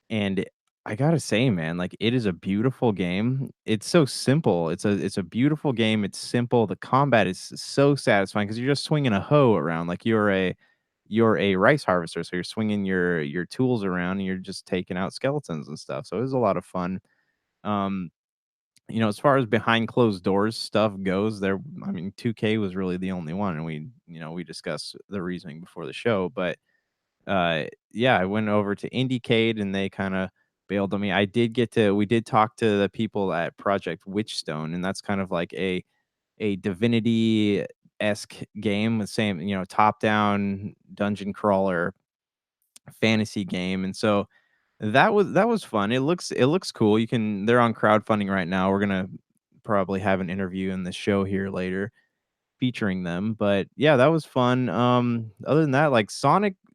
B: And I gotta say, man, like it is a beautiful game. It's so simple. It's a beautiful game. It's simple. The combat is so satisfying because you're just swinging a hoe around like you're a rice harvester. So you're swinging your tools around and you're just taking out skeletons and stuff. So it was a lot of fun. Um, as far as behind closed doors stuff goes, I mean, 2K was really the only one, and we discussed the reasoning before the show, but yeah, I went over to Indiecade and they kind of bailed on me. We did talk to the people at Project Witchstone, and that's kind of like a Divinity esque game, the same, top down dungeon crawler fantasy game. And so that was fun. It looks cool. They're on crowdfunding right now. We're gonna probably have an interview in the show here later featuring them. But yeah, that was fun. Other than that, like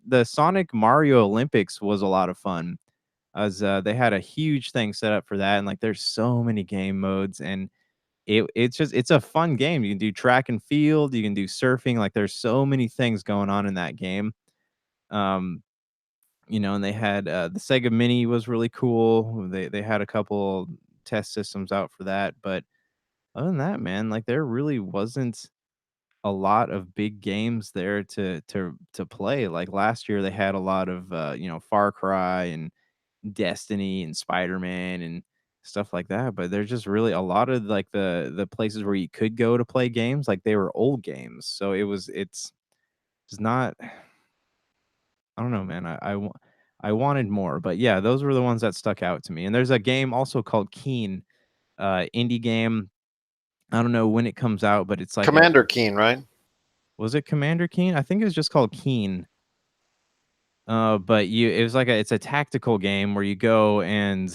B: the Sonic Mario Olympics was a lot of fun. As they had a huge thing set up for that, and like there's so many game modes, and it's a fun game. You can do track and field, you can do surfing. Like there's so many things going on in that game. Um, and they had the Sega Mini was really cool. They had a couple test systems out for that, but other than that, man, like there really wasn't a lot of big games there to play. Like last year they had a lot of Far Cry and Destiny and Spider-Man and stuff like that, but there's just really a lot of like the places where you could go to play games, like they were old games. So it's not I don't know, man. I wanted more, but yeah, those were the ones that stuck out to me. And there's a game also called Keen, indie game. I don't know when it comes out, but it's like
A: Commander Keen, right?
B: was it Commander Keen? I think it was just called Keen. But it was like it's a tactical game where you go and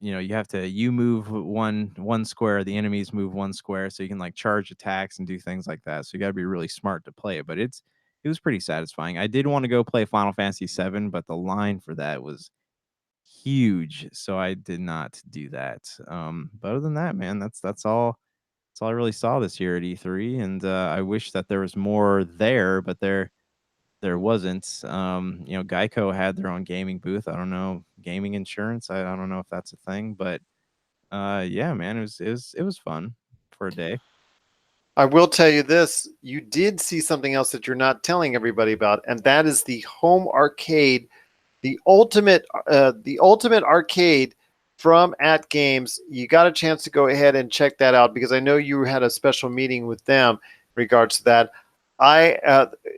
B: you move one square, the enemies move one square, so you can like charge attacks and do things like that. So you got to be really smart to play it, but it was pretty satisfying. I did want to go play Final Fantasy 7, but the line for that was huge, so I did not do that. But other than that, man, that's all I really saw this year at E3, and I wish that there was more there, but there wasn't. Geico had their own gaming booth. I don't know, gaming insurance. I don't know if that's a thing, but yeah, man, it was fun for a day.
A: I will tell you this: you did see something else that you're not telling everybody about, and that is the home arcade, the ultimate arcade from At Games. You got a chance to go ahead and check that out because I know you had a special meeting with them in regards to that.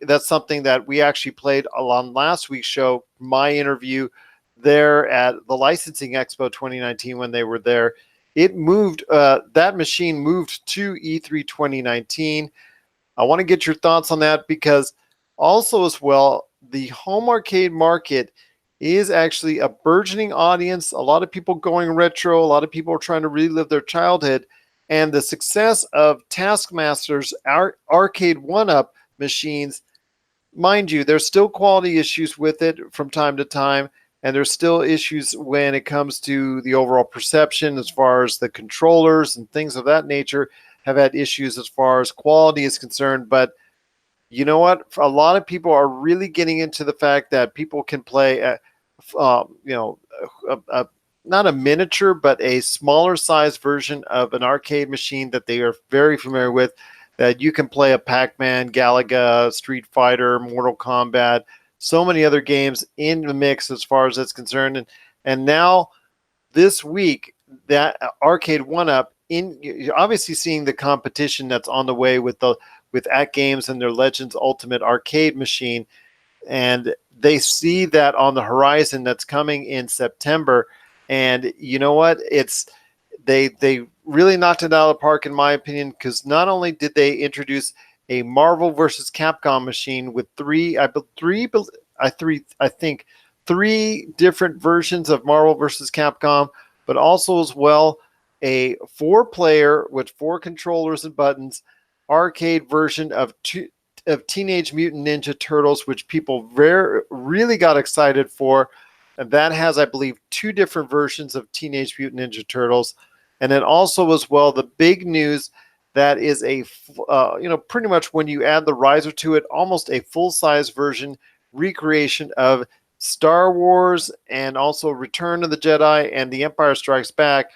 A: That's something that we actually played on last week's show. My interview there at the Licensing Expo 2019 when they were there. It moved. That machine moved to E3 2019. I want to get your thoughts on that because also as well, the home arcade market is actually a burgeoning audience. A lot of people going retro. A lot of people are trying to relive their childhood. And the success of Taskmaster's arcade one-up machines, mind you, there's still quality issues with it from time to time. And there's still issues when it comes to the overall perception as far as the controllers and things of that nature have had issues as far as quality is concerned. But you know what? A lot of people are really getting into the fact that people can play, not a miniature, but a smaller size version of an arcade machine that they are very familiar with. That you can play a Pac-Man, Galaga, Street Fighter, Mortal Kombat, so many other games in the mix as far as that's concerned. And now this week, that arcade one-up, you're obviously seeing the competition that's on the way with At Games and their Legends Ultimate Arcade machine, and they see that on the horizon that's coming in September. And you know what? They really knocked it out of the park in my opinion, because not only did they introduce a Marvel versus Capcom machine with I think three different versions of Marvel versus Capcom, but also as well a 4-player with 4 controllers and buttons arcade version of of Teenage Mutant Ninja Turtles, which people really got excited for. And that has, I believe, 2 different versions of Teenage Mutant Ninja Turtles. And then also as well, the big news that is pretty much when you add the riser to it, almost a full-size version recreation of Star Wars and also Return of the Jedi and The Empire Strikes Back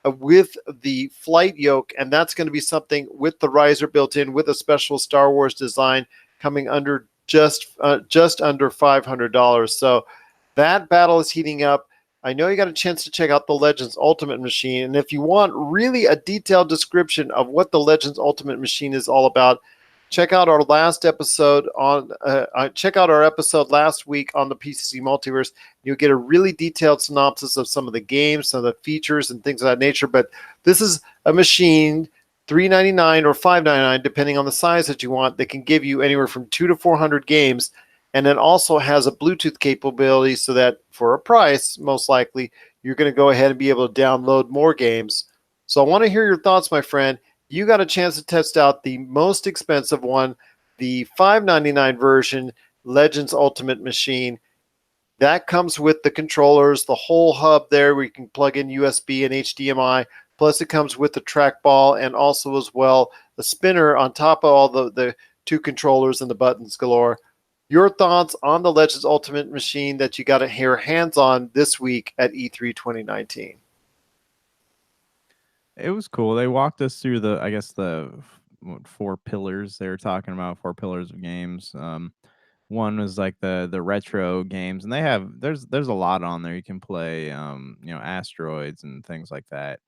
A: with the flight yoke. And that's going to be something with the riser built in with a special Star Wars design coming under just under $500. So that battle is heating up. I know you got a chance to check out the Legends Ultimate Machine. And if you want really a detailed description of what the Legends Ultimate Machine is all about, check out our last episode check out our episode last week on the PCC Multiverse. You'll get a really detailed synopsis of some of the games, some of the features and things of that nature. But this is a machine, $399 or $599, depending on the size that you want, that can give you anywhere from 200 to 400 games. And it also has a Bluetooth capability so that for a price, most likely, you're going to go ahead and be able to download more games. So I want to hear your thoughts, my friend. You got a chance to test out the most expensive one, the $599 version, Legends Ultimate Machine. That comes with the controllers, the whole hub there where you can plug in USB and HDMI. Plus it comes with the trackball and also as well the spinner on top of all the 2 controllers and the buttons galore. Your thoughts on the Legends Ultimate Machine that you got to hear hands on this week at E3 2019?
B: It was cool. They walked us through the 4 pillars they were talking about, 4 pillars of games. One was like the retro games, and there's a lot on there. You can play asteroids and things like that.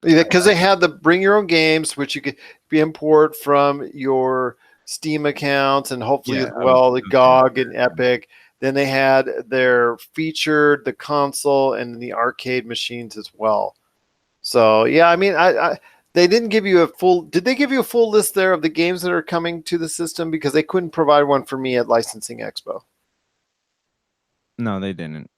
A: Because they had the bring your own games, which you could import from your Steam accounts and hopefully as well the GOG and Epic. Then they had their featured the console and the arcade machines as well. So yeah, I mean, they didn't give you a full. Did they give you a full list there of the games that are coming to the system? Because they couldn't provide one for me at Licensing Expo.
B: No, they didn't.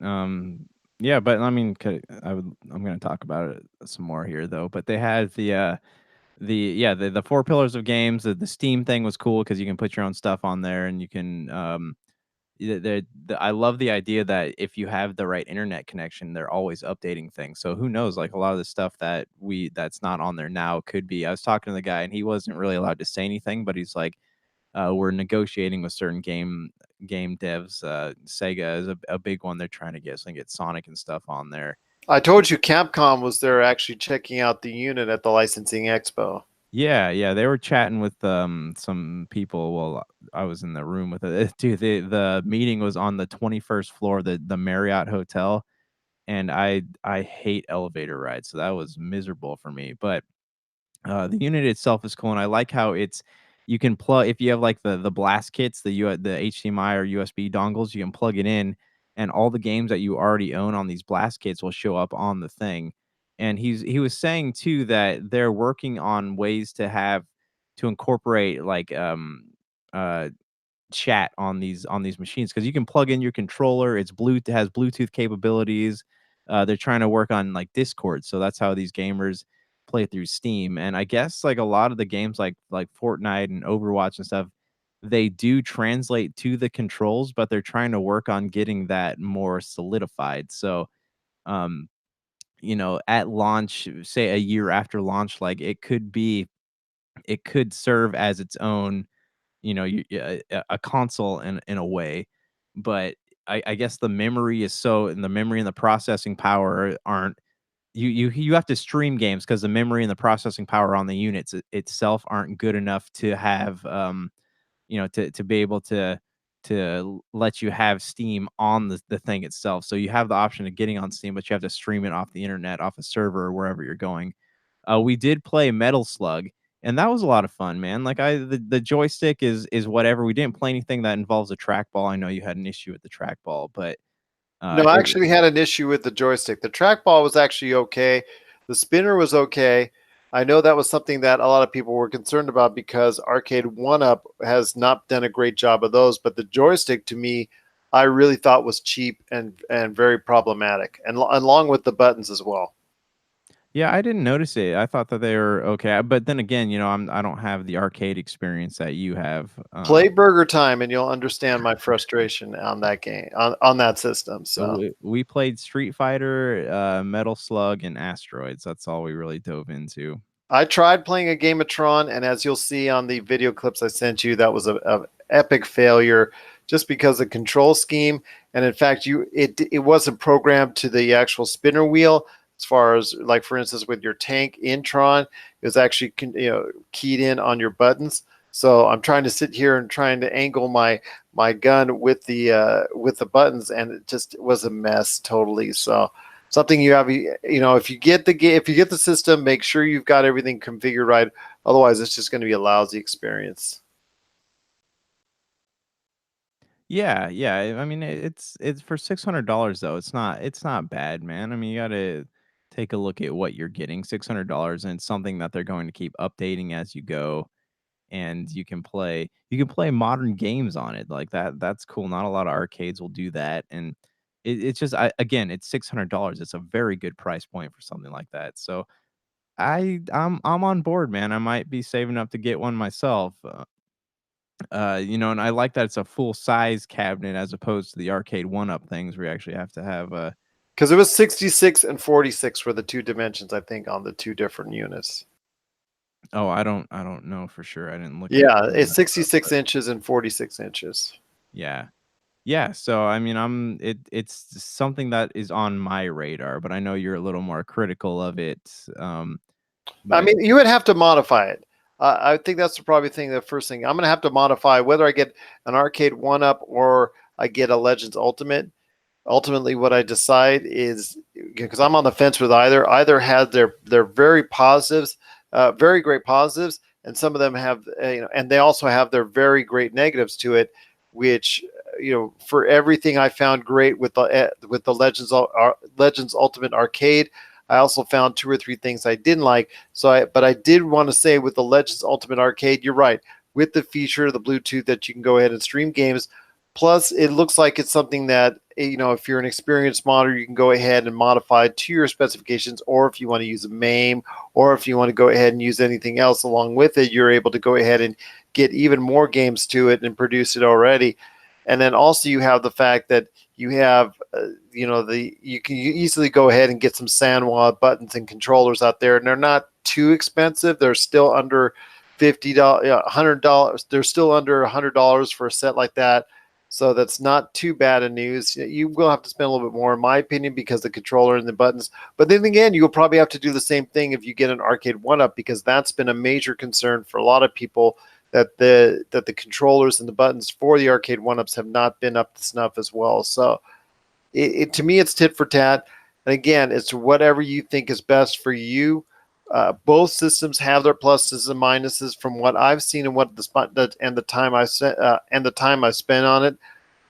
B: Yeah, but I mean, I'm going to talk about it some more here though. But they had the 4 pillars of games. The Steam thing was cool because you can put your own stuff on there, and you can I love the idea that if you have the right internet connection, they're always updating things. So who knows, like a lot of the stuff that's not on there now could be. I was talking to the guy and he wasn't really allowed to say anything, but he's like, we're negotiating with certain game devs. Sega is a big one they're trying to get, so they can get Sonic and stuff on there.
A: I told you Capcom was there actually checking out the unit at the Licensing Expo.
B: Yeah, they were chatting with some people. Well, I was in the room with it. Dude, the meeting was on the 21st floor of the Marriott Hotel, and I hate elevator rides, so that was miserable for me. But the unit itself is cool, and I like how you can plug if you have like the blast kits, the HDMI or USB dongles, you can plug it in, and all the games that you already own on these blast kits will show up on the thing. And he was saying too that they're working on ways to incorporate like uh chat on these machines because you can plug in your controller. It's has Bluetooth capabilities. They're trying to work on like Discord, so that's how these gamers play through Steam. And I guess like a lot of the games like Fortnite and Overwatch and stuff, they do translate to the controls, but they're trying to work on getting that more solidified. So um at launch, say a year after launch, like it could serve as its own, a console in a way. But I guess the memory and the memory and the processing power aren't. You have to stream games because the memory and the processing power on the units itself aren't good enough to have to be able to let you have Steam on the thing itself. So you have the option of getting on Steam, but you have to stream it off the internet, off a server or wherever you're going. We did play Metal Slug, and that was a lot of fun, man. Like the joystick is whatever. We didn't play anything that involves a trackball. I know you had an issue with the trackball, but
A: No, I actually had an issue with the joystick. The trackball was actually okay. The spinner was okay. I know that was something that a lot of people were concerned about because Arcade 1-Up has not done a great job of those. But the joystick, to me, I really thought was cheap and very problematic, and along with the buttons as well.
B: Yeah, I didn't notice it. I thought that they were okay, but then again, I don't have the arcade experience that you have.
A: Play Burger Time, and you'll understand my frustration on that game on that system. So
B: We played Street Fighter, Metal Slug, and Asteroids. That's all we really dove into.
A: I tried playing a game of Tron, and as you'll see on the video clips I sent you, that was a epic failure, just because the control scheme, and in fact, it wasn't programmed to the actual spinner wheel. As far as, like, for instance, with your tank in Tron, it was actually keyed in on your buttons. So I'm trying to sit here and trying to angle my gun with the buttons, and it just was a mess totally. So something you have, if you get the system, make sure you've got everything configured right. Otherwise, it's just going to be a lousy experience.
B: Yeah, yeah. I mean, it's for $600 though. It's not bad, man. I mean, you got to take a look at what you're getting. $600, and it's something that they're going to keep updating as you go. And you can play modern games on it like that. That's cool. Not a lot of arcades will do that, and it's just again, it's $600. It's a very good price point for something like that. So I'm on board, man. I might be saving up to get one myself. And I like that it's a full size cabinet as opposed to the arcade one up things where you actually have to have a.
A: Because it was 66 and 46 for the two dimensions, I think, on the two different units.
B: Oh, I don't know for sure. I didn't look at
A: Yeah,
B: any of
A: it's
B: that stuff,
A: 66
B: but
A: inches and 46 inches.
B: yeah. Yeah, so I mean, it's something that is on my radar, but I know you're a little more critical of it.
A: I
B: But
A: mean, you would have to modify it. I think that's probably the first thing. I'm going to have to modify whether I get an arcade one up or I get a Legends Ultimate. Ultimately, what I decide is, because I'm on the fence with either. Either had their very positives, very great positives, and some of them have, and they also have their very great negatives to it, which, for everything I found great with the Legends Ultimate Arcade, I also found two or three things I didn't like. But I did want to say, with the Legends Ultimate Arcade, you're right, with the feature of the Bluetooth that you can go ahead and stream games. Plus, it looks like it's something that, if you're an experienced modder, you can go ahead and modify to your specifications, or if you want to use a MAME, or if you want to go ahead and use anything else along with it, you're able to go ahead and get even more games to it and produce it already. And then also you have the fact that you have, you can easily go ahead and get some Sanwa buttons and controllers out there, and they're not too expensive. They're still under $50, $100. They're still under $100 for a set like that. So that's not too bad of news. You will have to spend a little bit more, in my opinion, because the controller and the buttons. But then again, you'll probably have to do the same thing if you get an arcade one-up, because that's been a major concern for a lot of people, that the controllers and the buttons for the arcade one-ups have not been up to snuff as well. So to me, it's tit for tat. And again, it's whatever you think is best for you. Both systems have their pluses and minuses from what I've seen and what the time I spent on it.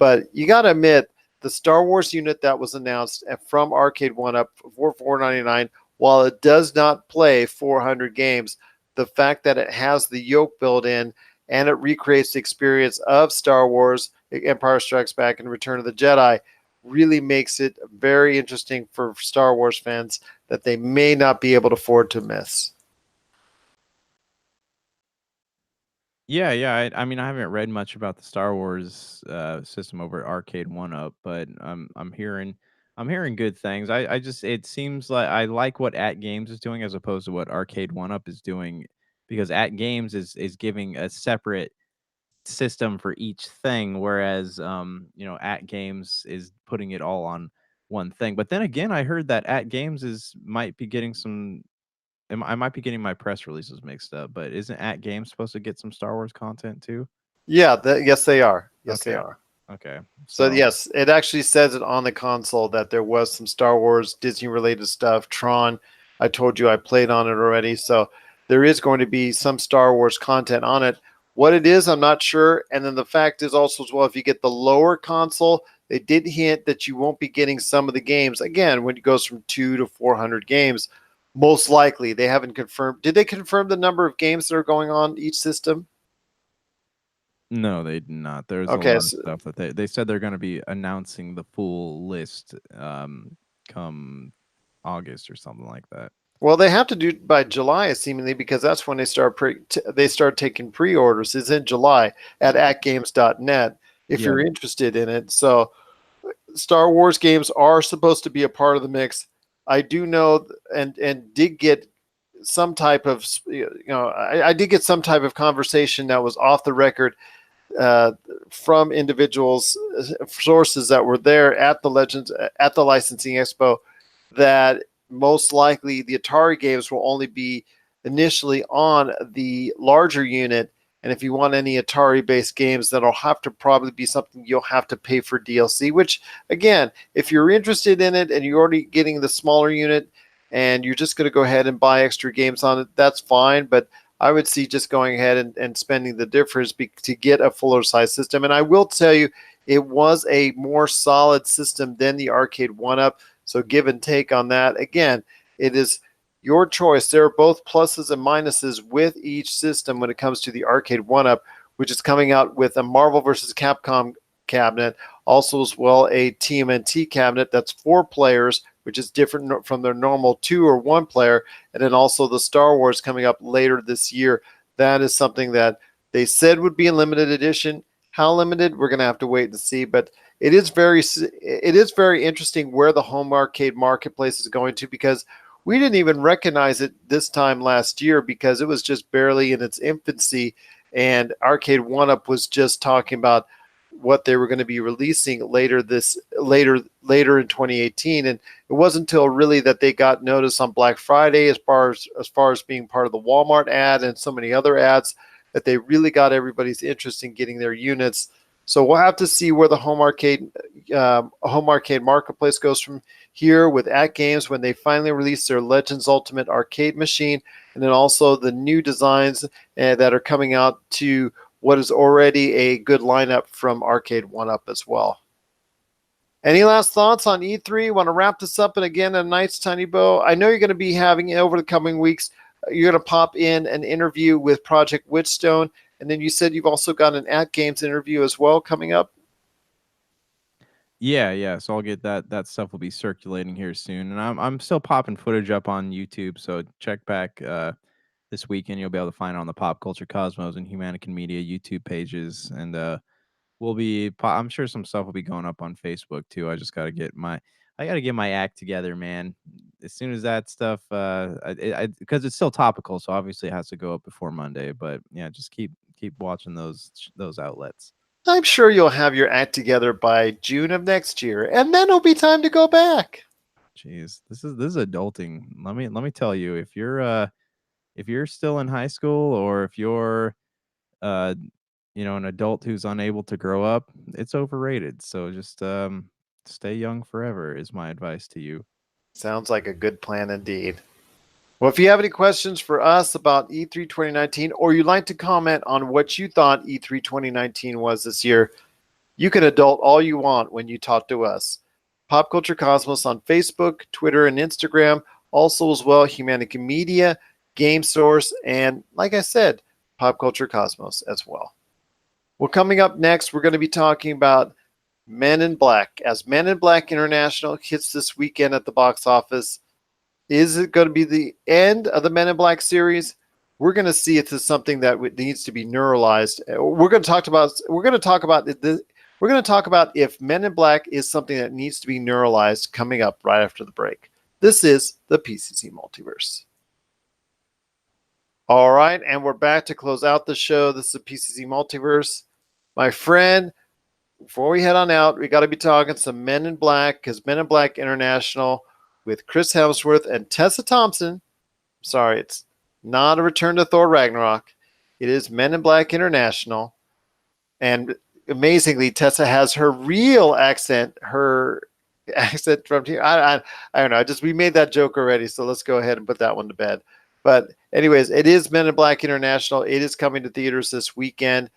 A: But you got to admit, the Star Wars unit that was announced from Arcade One Up for $499, while it does not play 400 games, the fact that it has the yoke built in and it recreates the experience of Star Wars, Empire Strikes Back, and Return of the Jedi really makes it very interesting for Star Wars fans that they may not be able to afford to miss.
B: yeah, yeah. I mean, I haven't read much about the Star Wars system over at Arcade One Up, but I'm hearing good things. I just it seems like I like what At Games is doing as opposed to what Arcade One Up is doing, because At Games is giving a separate system for each thing, whereas At Games is putting it all on one thing. But then again, I heard that At Games is might be getting some. I might be getting my press releases mixed up, but isn't At Games supposed to get some Star Wars content too?
A: Yeah, yes, they are. Yes, they
B: Okay.
A: are.
B: Okay.
A: So
B: So
A: yes, it actually says it on the console that there was some Star Wars, Disney related stuff. Tron, I told you I played on it already. So there is going to be some Star Wars content on it. What it is, I'm not sure. And then the fact is also, as well, if you get the lower console, they did hint that you won't be getting some of the games. Again, when it goes from 2 to 400 games, most likely. They haven't confirmed. Did they confirm the number of games that are going on each system?
B: no, they did not. There's a
A: Okay,
B: lot of
A: so
B: stuff that they said they're going to be announcing the full list come August or something like that.
A: Well, they have to do it by July, seemingly, because that's when they start taking pre-orders. It's in July at atgames.net if
B: Yeah.
A: you're interested in it. So Star Wars games are supposed to be a part of the mix. I do know and did get some type of I did get some type of conversation that was off the record uh, from individuals, sources that were there at the licensing expo, that most likely the Atari games will only be initially on the larger unit. And if you want any Atari based games, that'll have to probably be something you'll have to pay for DLC, which again, if you're interested in it and you're already getting the smaller unit and you're just going to go ahead and buy extra games on it, that's fine. But I would see just going ahead and spending the difference to get a fuller size system. And I will tell you, it was a more solid system than the Arcade 1-Up. So give and take on that. Again, it is your choice. There are both pluses and minuses with each system when it comes to the Arcade 1-Up, which is coming out with a Marvel vs. Capcom cabinet, also as well a TMNT cabinet that's 4 players, which is different from their normal 2 or 1 player, and then also the Star Wars coming up later this year. That is something that they said would be a limited edition. How limited, we're going to have to wait and see, but it is very interesting where the home arcade marketplace is going to, because we didn't even recognize it this time last year because it was just barely in its infancy, and Arcade 1-Up was just talking about what they were going to be releasing later in 2018, and it wasn't until really that they got notice on Black Friday as far as being part of the Walmart ad and so many other ads that they really got everybody's interest in getting their units. So we'll have to see where the home arcade marketplace goes from here with At Games when they finally release their Legends Ultimate arcade machine, and then also the new designs that are coming out to what is already a good lineup from Arcade 1-Up as well. Any last thoughts on E3? Want to wrap this up and again a nice tiny bow? I know you're going to be having over the coming weeks. You're going to pop in an interview with Project Witchstone, and then you said you've also got an At Games interview as well coming up.
B: Yeah. So I'll get that stuff will be circulating here soon, and I'm still popping footage up on YouTube. So check back this weekend. You'll be able to find it on the Pop Culture Cosmos and Humanican Media YouTube pages, and I'm sure some stuff will be going up on Facebook too. I just got to get my act together, man. As soon as that stuff, because it's still topical, so obviously it has to go up before Monday. But yeah, just keep watching those outlets.
A: I'm sure you'll have your act together by June of next year, and then it'll be time to go back.
B: Jeez, this is adulting. Let me tell you, if you're still in high school, or if you're an adult who's unable to grow up, it's overrated. So just stay young forever is my advice to you.
A: Sounds like a good plan indeed. Well, if you have any questions for us about E3 2019, or you'd like to comment on what you thought E3 2019 was this year, you can adult all you want when you talk to us. Pop Culture Cosmos on Facebook, Twitter, and Instagram. Also as well, Humanica Media, Game Source, and like I said, Pop Culture Cosmos as well. Well, coming up next, we're going to be talking about Men in Black. As Men in Black International hits this weekend at the box office, is it going to be the end of the Men in Black series? We're going to see if it's something that needs to be neuralized. We're going to talk about if Men in Black is something that needs to be neuralized coming up right after the break. This is the PCC Multiverse. All right, and we're back to close out the show. This is the PCC Multiverse. My friend, before we head on out, we got to be talking some Men in Black, because Men in Black International with Chris Hemsworth and Tessa Thompson. Sorry, it's not a Return to Thor Ragnarok. It is Men in Black International. And amazingly, Tessa has her real accent, from here. I don't know. We made that joke already, so let's go ahead and put that one to bed. But anyways, it is Men in Black International. It is coming to theaters this weekend.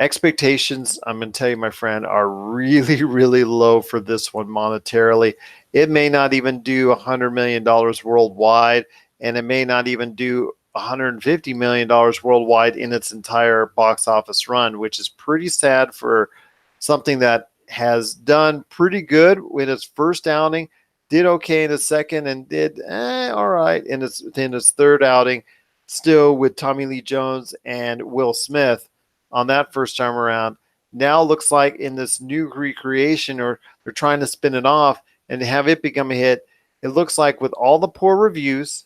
A: Expectations, I'm going to tell you, my friend, are really, really low for this one monetarily. It may not even do $100 million worldwide, and it may not even do $150 million worldwide in its entire box office run, which is pretty sad for something that has done pretty good with its first outing. did okay in his second, and did all right in his third outing, still with Tommy Lee Jones and Will Smith on that first time around. Now looks like in this new recreation, or they're trying to spin it off and have it become a hit. It looks like with all the poor reviews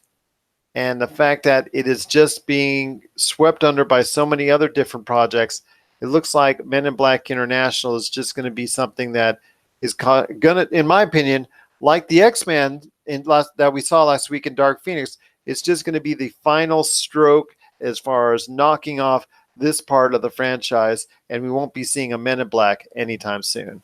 A: and the fact that it is just being swept under by so many other different projects, it looks like Men in Black International is just going to be something that is going to, in my opinion, like the X-Men that we saw last week in Dark Phoenix, it's just going to be the final stroke as far as knocking off this part of the franchise, and we won't be seeing a Men in Black anytime soon.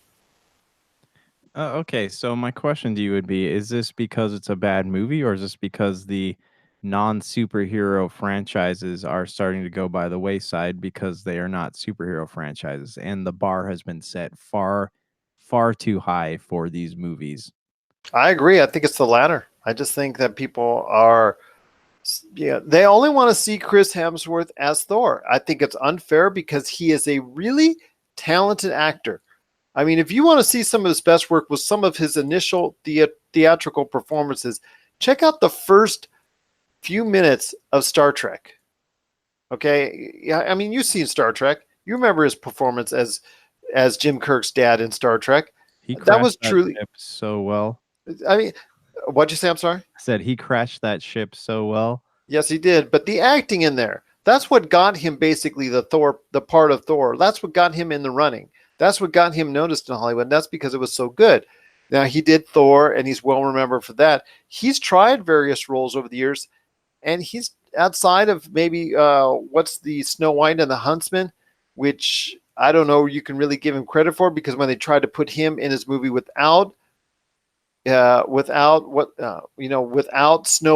B: Okay, so my question to you would be, is this because it's a bad movie, or is this because the non-superhero franchises are starting to go by the wayside because they are not superhero franchises and the bar has been set far, far too high for these movies?
A: I agree. I think it's the latter. I just think that people are, they only want to see Chris Hemsworth as Thor. I think it's unfair because he is a really talented actor. I mean, if you want to see some of his best work with some of his initial theatrical performances, check out the first few minutes of Star Trek. Okay, yeah, I mean, you've seen Star Trek. You remember his performance as Jim Kirk's dad in Star Trek.
B: He
A: That was
B: crashed that
A: truly.
B: ship so well.
A: I mean, what'd you say? I'm sorry.
B: I said he crashed that ship so well.
A: Yes, he did. But the acting in there, that's what got him basically the part of Thor. That's what got him in the running. That's what got him noticed in Hollywood. And that's because it was so good. Now, he did Thor, and he's well remembered for that. He's tried various roles over the years, and he's outside of maybe what's the Snow White and the Huntsman, which I don't know you can really give him credit for, because when they tried to put him in his movie without Snow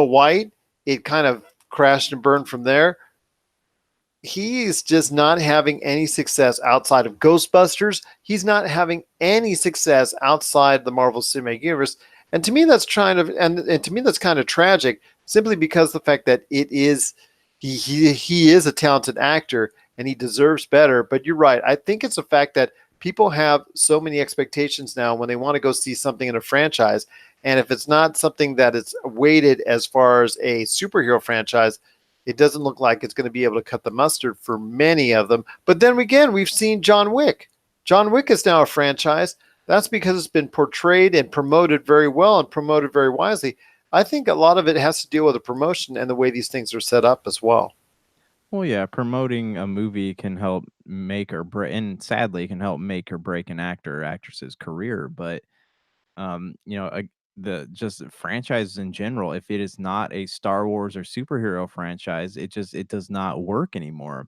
A: White, it kind of crashed and burned from there. He's just not having any success outside of Ghostbusters. He's not having any success outside the Marvel Cinematic Universe. And to me, that's and to me, that's kind of tragic, simply because the fact that it is, he is a talented actor and he deserves better. But you're right. I think it's the fact that people have so many expectations now when they want to go see something in a franchise. And if it's not something that is weighted as far as a superhero franchise, it doesn't look like it's going to be able to cut the mustard for many of them. But then again, we've seen John Wick. John Wick is now a franchise. That's because it's been portrayed and promoted very well and promoted very wisely. I think a lot of it has to deal with the promotion and the way these things are set up as well.
B: Well, yeah, promoting a movie can help make or break, and sadly, can help make or break an actor or actress's career. But the just franchises in general, if it is not a Star Wars or superhero franchise, it does not work anymore.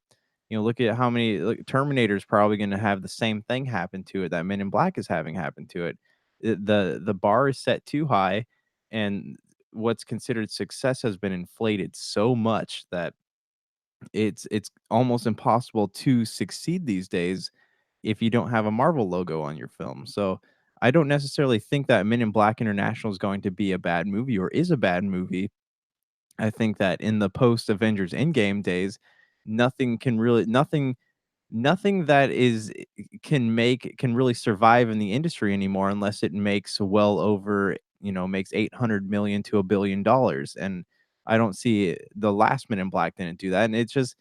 B: Look at how many, Terminator's probably going to have the same thing happen to it that Men in Black is having happen to it. The bar is set too high, and what's considered success has been inflated so much that it's almost impossible to succeed these days if you don't have a Marvel logo on your film. So I don't necessarily think that Men in Black International is going to be a bad movie or is a bad movie. I think that in the post Avengers Endgame days, nothing that is can really survive in the industry anymore unless it makes well over, makes 800 million to $1 billion. And I don't see the last Men in Black didn't do that. And it's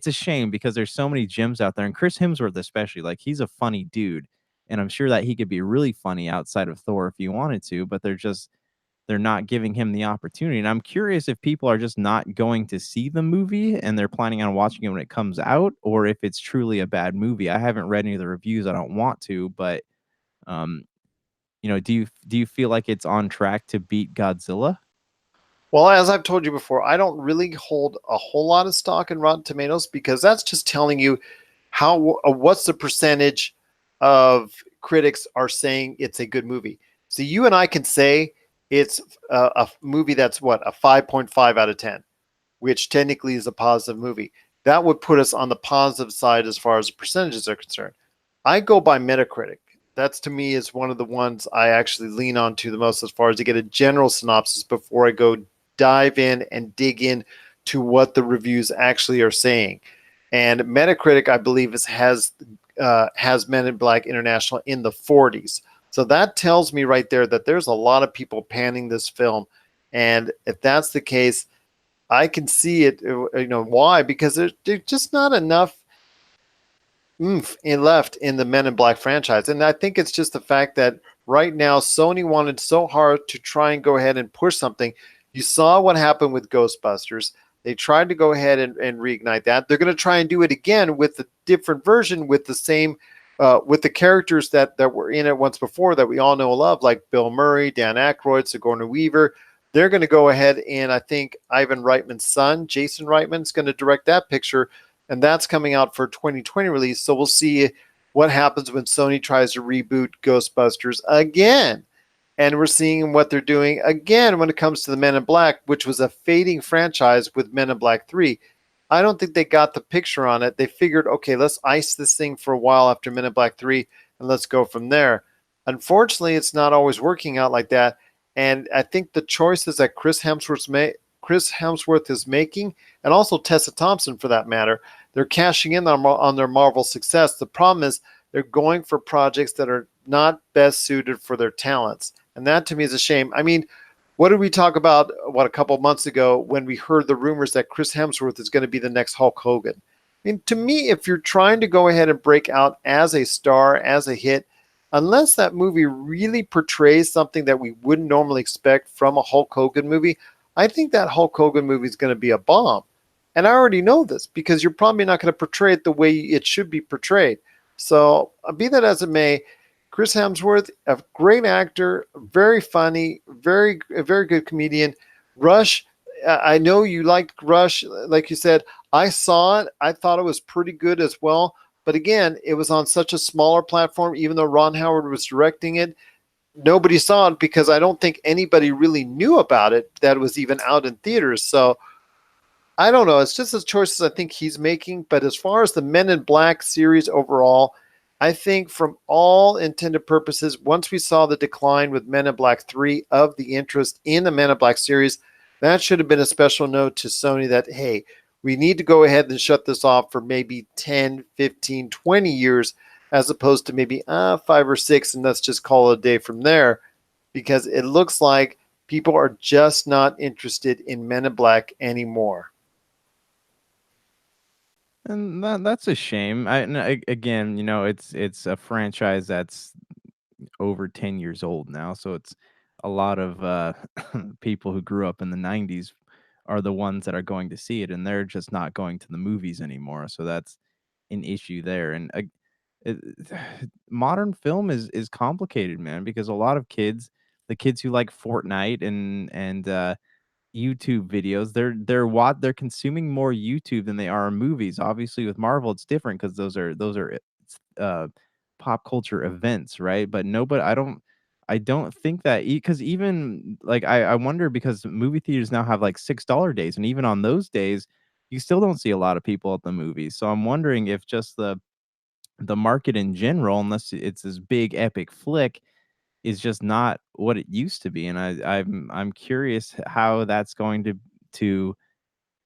B: a shame because there's so many gems out there, and Chris Hemsworth especially, like, he's a funny dude, and I'm sure that he could be really funny outside of Thor if he wanted to, but they're not giving him the opportunity. And I'm curious if people are just not going to see the movie and they're planning on watching it when it comes out, or if it's truly a bad movie. I haven't read any of the reviews. I don't want to, but um, do you feel like it's on track to beat Godzilla?
A: Well, as I've told you before, I don't really hold a whole lot of stock in Rotten Tomatoes, because that's just telling you what's the percentage of critics are saying it's a good movie. So you and I can say it's a movie that's what, a 5.5 out of 10, which technically is a positive movie. That would put us on the positive side as far as the percentages are concerned. I go by Metacritic. That's, to me, is one of the ones I actually lean on to the most as far as to get a general synopsis before I go dive in and dig in to what the reviews actually are saying. And Metacritic, I believe, has Men in Black International in the 40s. So that tells me right there that there's a lot of people panning this film. And if that's the case, I can see it. Why? Because there's just not enough oomph left in the Men in Black franchise. And I think it's just the fact that right now Sony wanted so hard to try and go ahead and push something. You saw what happened with Ghostbusters. They tried to go ahead and reignite that. They're going to try and do it again with a different version, with the same, with the characters that were in it once before that we all know and love, like Bill Murray, Dan Aykroyd, Sigourney Weaver. They're going to go ahead and I think Ivan Reitman's son, Jason Reitman, is going to direct that picture, and that's coming out for 2020 release. So we'll see what happens when Sony tries to reboot Ghostbusters again. And we're seeing what they're doing again when it comes to the Men in Black, which was a fading franchise with Men in Black 3. I don't think they got the picture on it. They figured, okay, let's ice this thing for a while after Men in Black 3, and let's go from there. Unfortunately, it's not always working out like that. And I think the choices that Chris Hemsworth is making, and also Tessa Thompson for that matter, they're cashing in on their Marvel success. The problem is they're going for projects that are not best suited for their talents. And that to me is a shame. I mean, what did we talk about, a couple of months ago when we heard the rumors that Chris Hemsworth is going to be the next Hulk Hogan? I mean, to me, if you're trying to go ahead and break out as a star, as a hit, unless that movie really portrays something that we wouldn't normally expect from a Hulk Hogan movie, I think that Hulk Hogan movie is going to be a bomb. And I already know this because you're probably not going to portray it the way it should be portrayed. So be that as it may, Chris Hemsworth, a great actor, very funny, very good comedian. Rush, I know you liked Rush, like you said. I saw it. I thought it was pretty good as well. But again, it was on such a smaller platform, even though Ron Howard was directing it. Nobody saw it because I don't think anybody really knew about it that it was even out in theaters. So I don't know. It's just the choices I think he's making. But as far as the Men in Black series overall, I think from all intended purposes, once we saw the decline with Men in Black 3 of the interest in the Men in Black series, that should have been a special note to Sony that, hey, we need to go ahead and shut this off for maybe 10, 15, 20 years, as opposed to maybe 5 or 6, and let's just call it a day from there, because it looks like people are just not interested in Men in Black anymore.
B: And that's a shame. Again, it's a franchise that's over 10 years old now, so it's a lot of people who grew up in the 90s are the ones that are going to see it, and they're just not going to the movies anymore. So that's an issue there. And it, modern film is complicated, man, because a lot of kids, the kids who like Fortnite and YouTube videos, they're consuming more YouTube than they are movies. Obviously, with Marvel, it's different because those are uh, pop culture events, right? But nobody, I don't think that because even like I wonder because movie theaters now have like $6 days, and even on those days, you still don't see a lot of people at the movies. So I'm wondering if just the market in general, unless it's this big epic flick, is just not what it used to be, and I'm curious how that's going to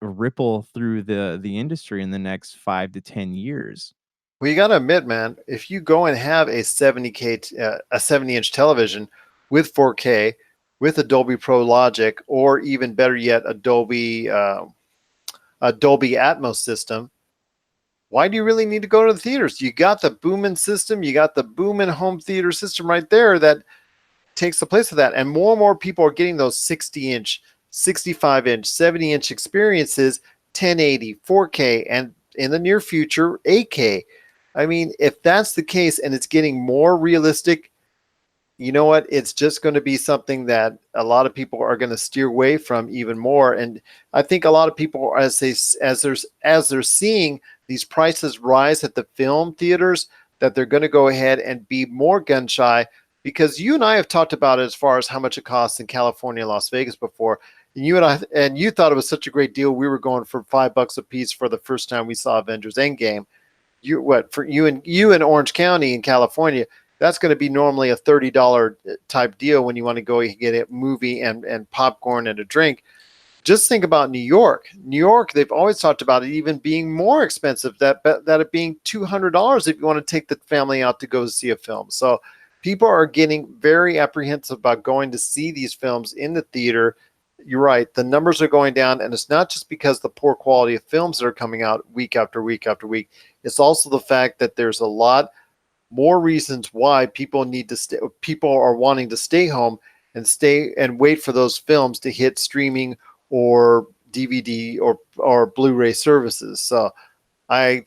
B: ripple through the industry in the next 5 to 10 years.
A: Well, you got to admit, man, if you go and have a 70-inch television with 4K, with a Dolby Pro Logic, or even better yet, a Dolby Atmos system, why do you really need to go to the theaters? You got the Boomin system, you got the Boomin home theater system right there that takes the place of that. And more people are getting those 60-inch, 65-inch, 70-inch experiences, 1080, 4K, and in the near future, 8K. I mean, if that's the case and it's getting more realistic, you know what? It's just going to be something that a lot of people are going to steer away from even more. And I think a lot of people, as they're seeing these prices rise at the film theaters, that they're going to go ahead and be more gun shy, because you and I have talked about it as far as how much it costs in California and Las Vegas before. And you thought it was such a great deal. We were going for $5 a piece for the first time we saw Avengers Endgame. For you in Orange County in California, that's going to be normally a $30 type deal when you want to go get a movie and popcorn and a drink. Just think about New York. New York, they've always talked about it even being more expensive, that it being $200 if you want to take the family out to go see a film. So people are getting very apprehensive about going to see these films in the theater. You're right. The numbers are going down, and it's not just because the poor quality of films that are coming out week after week after week. It's also the fact that there's a lot more reasons why people need to stay. People are wanting to stay home and stay and wait for those films to hit streaming or DVD or Blu-ray services. So I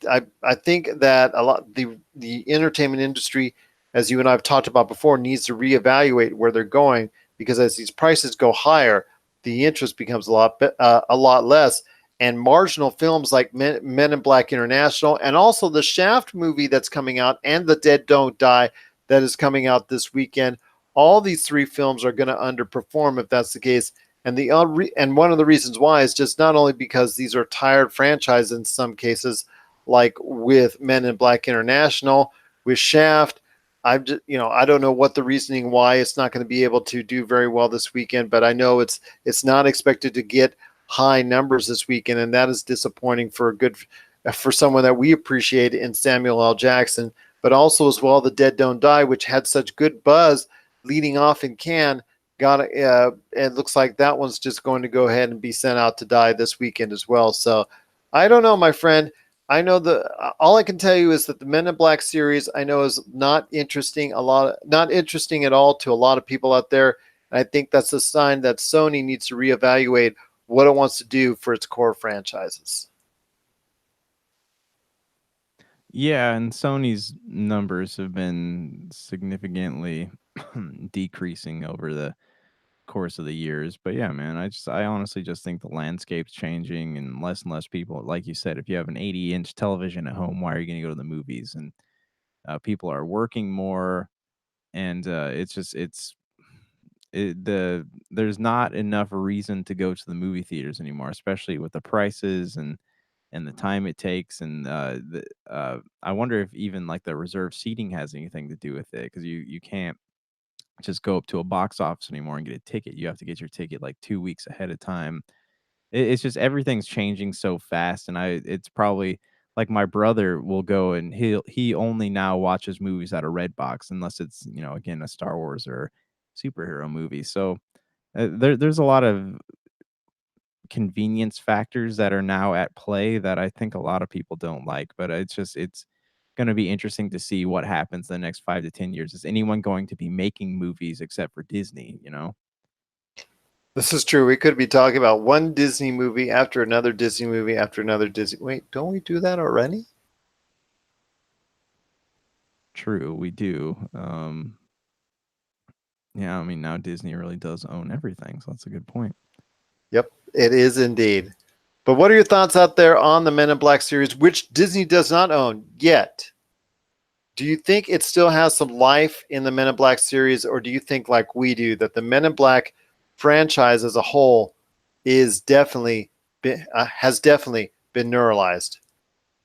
A: think that a lot the entertainment industry, as you and I have talked about before, needs to reevaluate where they're going, because as these prices go higher, the interest becomes a lot less. And marginal films like Men in Black International, and also the Shaft movie that's coming out, and The Dead Don't Die that is coming out this weekend, all these three films are going to underperform if that's the case. And and one of the reasons why is just not only because these are tired franchises in some cases, like with Men in Black International, with Shaft. I don't know what the reasoning why it's not going to be able to do very well this weekend, but I know it's not expected to get high numbers this weekend, and that is disappointing for someone that we appreciate in Samuel L. Jackson. But also as well, The Dead Don't Die, which had such good buzz leading off in Cannes, it looks like that one's just going to go ahead and be sent out to die this weekend as well. So I don't know, my friend. I know all I can tell you is that the Men in Black series I know is not interesting at all to a lot of people out there. And I think that's a sign that Sony needs to reevaluate what it wants to do for its core franchises.
B: Yeah, and Sony's numbers have been significantly decreasing over the course of the years. But yeah, man, I honestly just think the landscape's changing, and less people, like you said, if you have an 80-inch television at home, why are you going to go to the movies? And people are working more, and there's not enough reason to go to the movie theaters anymore, especially with the prices and the time it takes. And I wonder if even like the reserved seating has anything to do with it, because you can't just go up to a box office anymore and get a ticket. You have to get your ticket like 2 weeks ahead of time. It's just everything's changing so fast, and it's probably like my brother will go and he only now watches movies out of Redbox unless it's, again, a Star Wars or superhero movie. So there's a lot of convenience factors that are now at play that I think a lot of people don't like. But it's going to be interesting to see what happens in the next 5 to 10 years. Is anyone going to be making movies except for Disney?
A: This is true. We could be talking about one Disney movie after another Disney movie after another Disney. Wait, don't we do that already?
B: True, we do. Yeah, I mean, now Disney really does own everything, so that's a good point.
A: Yep, it is indeed. But what are your thoughts out there on the Men in Black series, which Disney does not own yet? Do you think it still has some life in the Men in Black series, or do you think, like we do, that the Men in Black franchise as a whole has definitely been neuralized?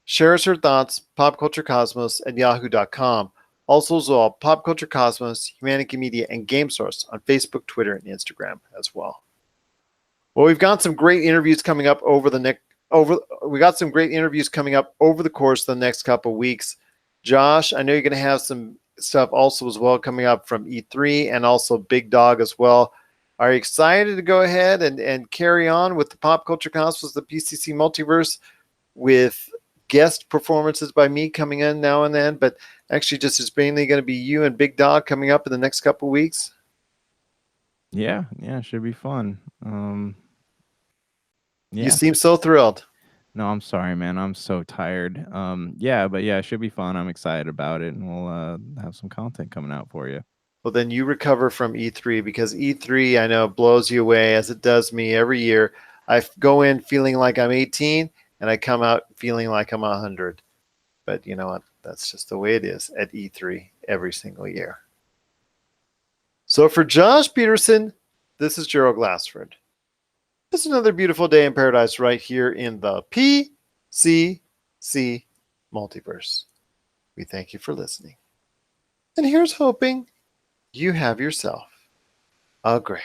A: Share us your thoughts, popculturecosmos@yahoo.com. Also as well, Pop Culture Cosmos, Humanity Media, and Game Source on Facebook, Twitter, and Instagram as well. Well, we've got some great interviews coming up over the course of the next couple of weeks. Josh, I know you're going to have some stuff also as well coming up from E3 and also Big Dog as well. Are you excited to go ahead and carry on with the Pop Culture Cosmos, the PCC Multiverse, with guest performances by me coming in now and then, but actually just it's mainly going to be you and Big Dog coming up in the next couple of weeks?
B: Yeah, should be fun.
A: You seem so thrilled.
B: No, I'm sorry, man. I'm so tired. Yeah, but yeah, it should be fun. I'm excited about it, and we'll have some content coming out for you.
A: Well, then you recover from E3, because E3, I know, blows you away, as it does me every year. I go in feeling like I'm 18, and I come out feeling like I'm 100. But you know what? That's just the way it is at E3 every single year. So for Josh Peterson, this is Gerald Glassford. It's another beautiful day in paradise right here in the PCC Multiverse. We thank you for listening. And here's hoping you have yourself a great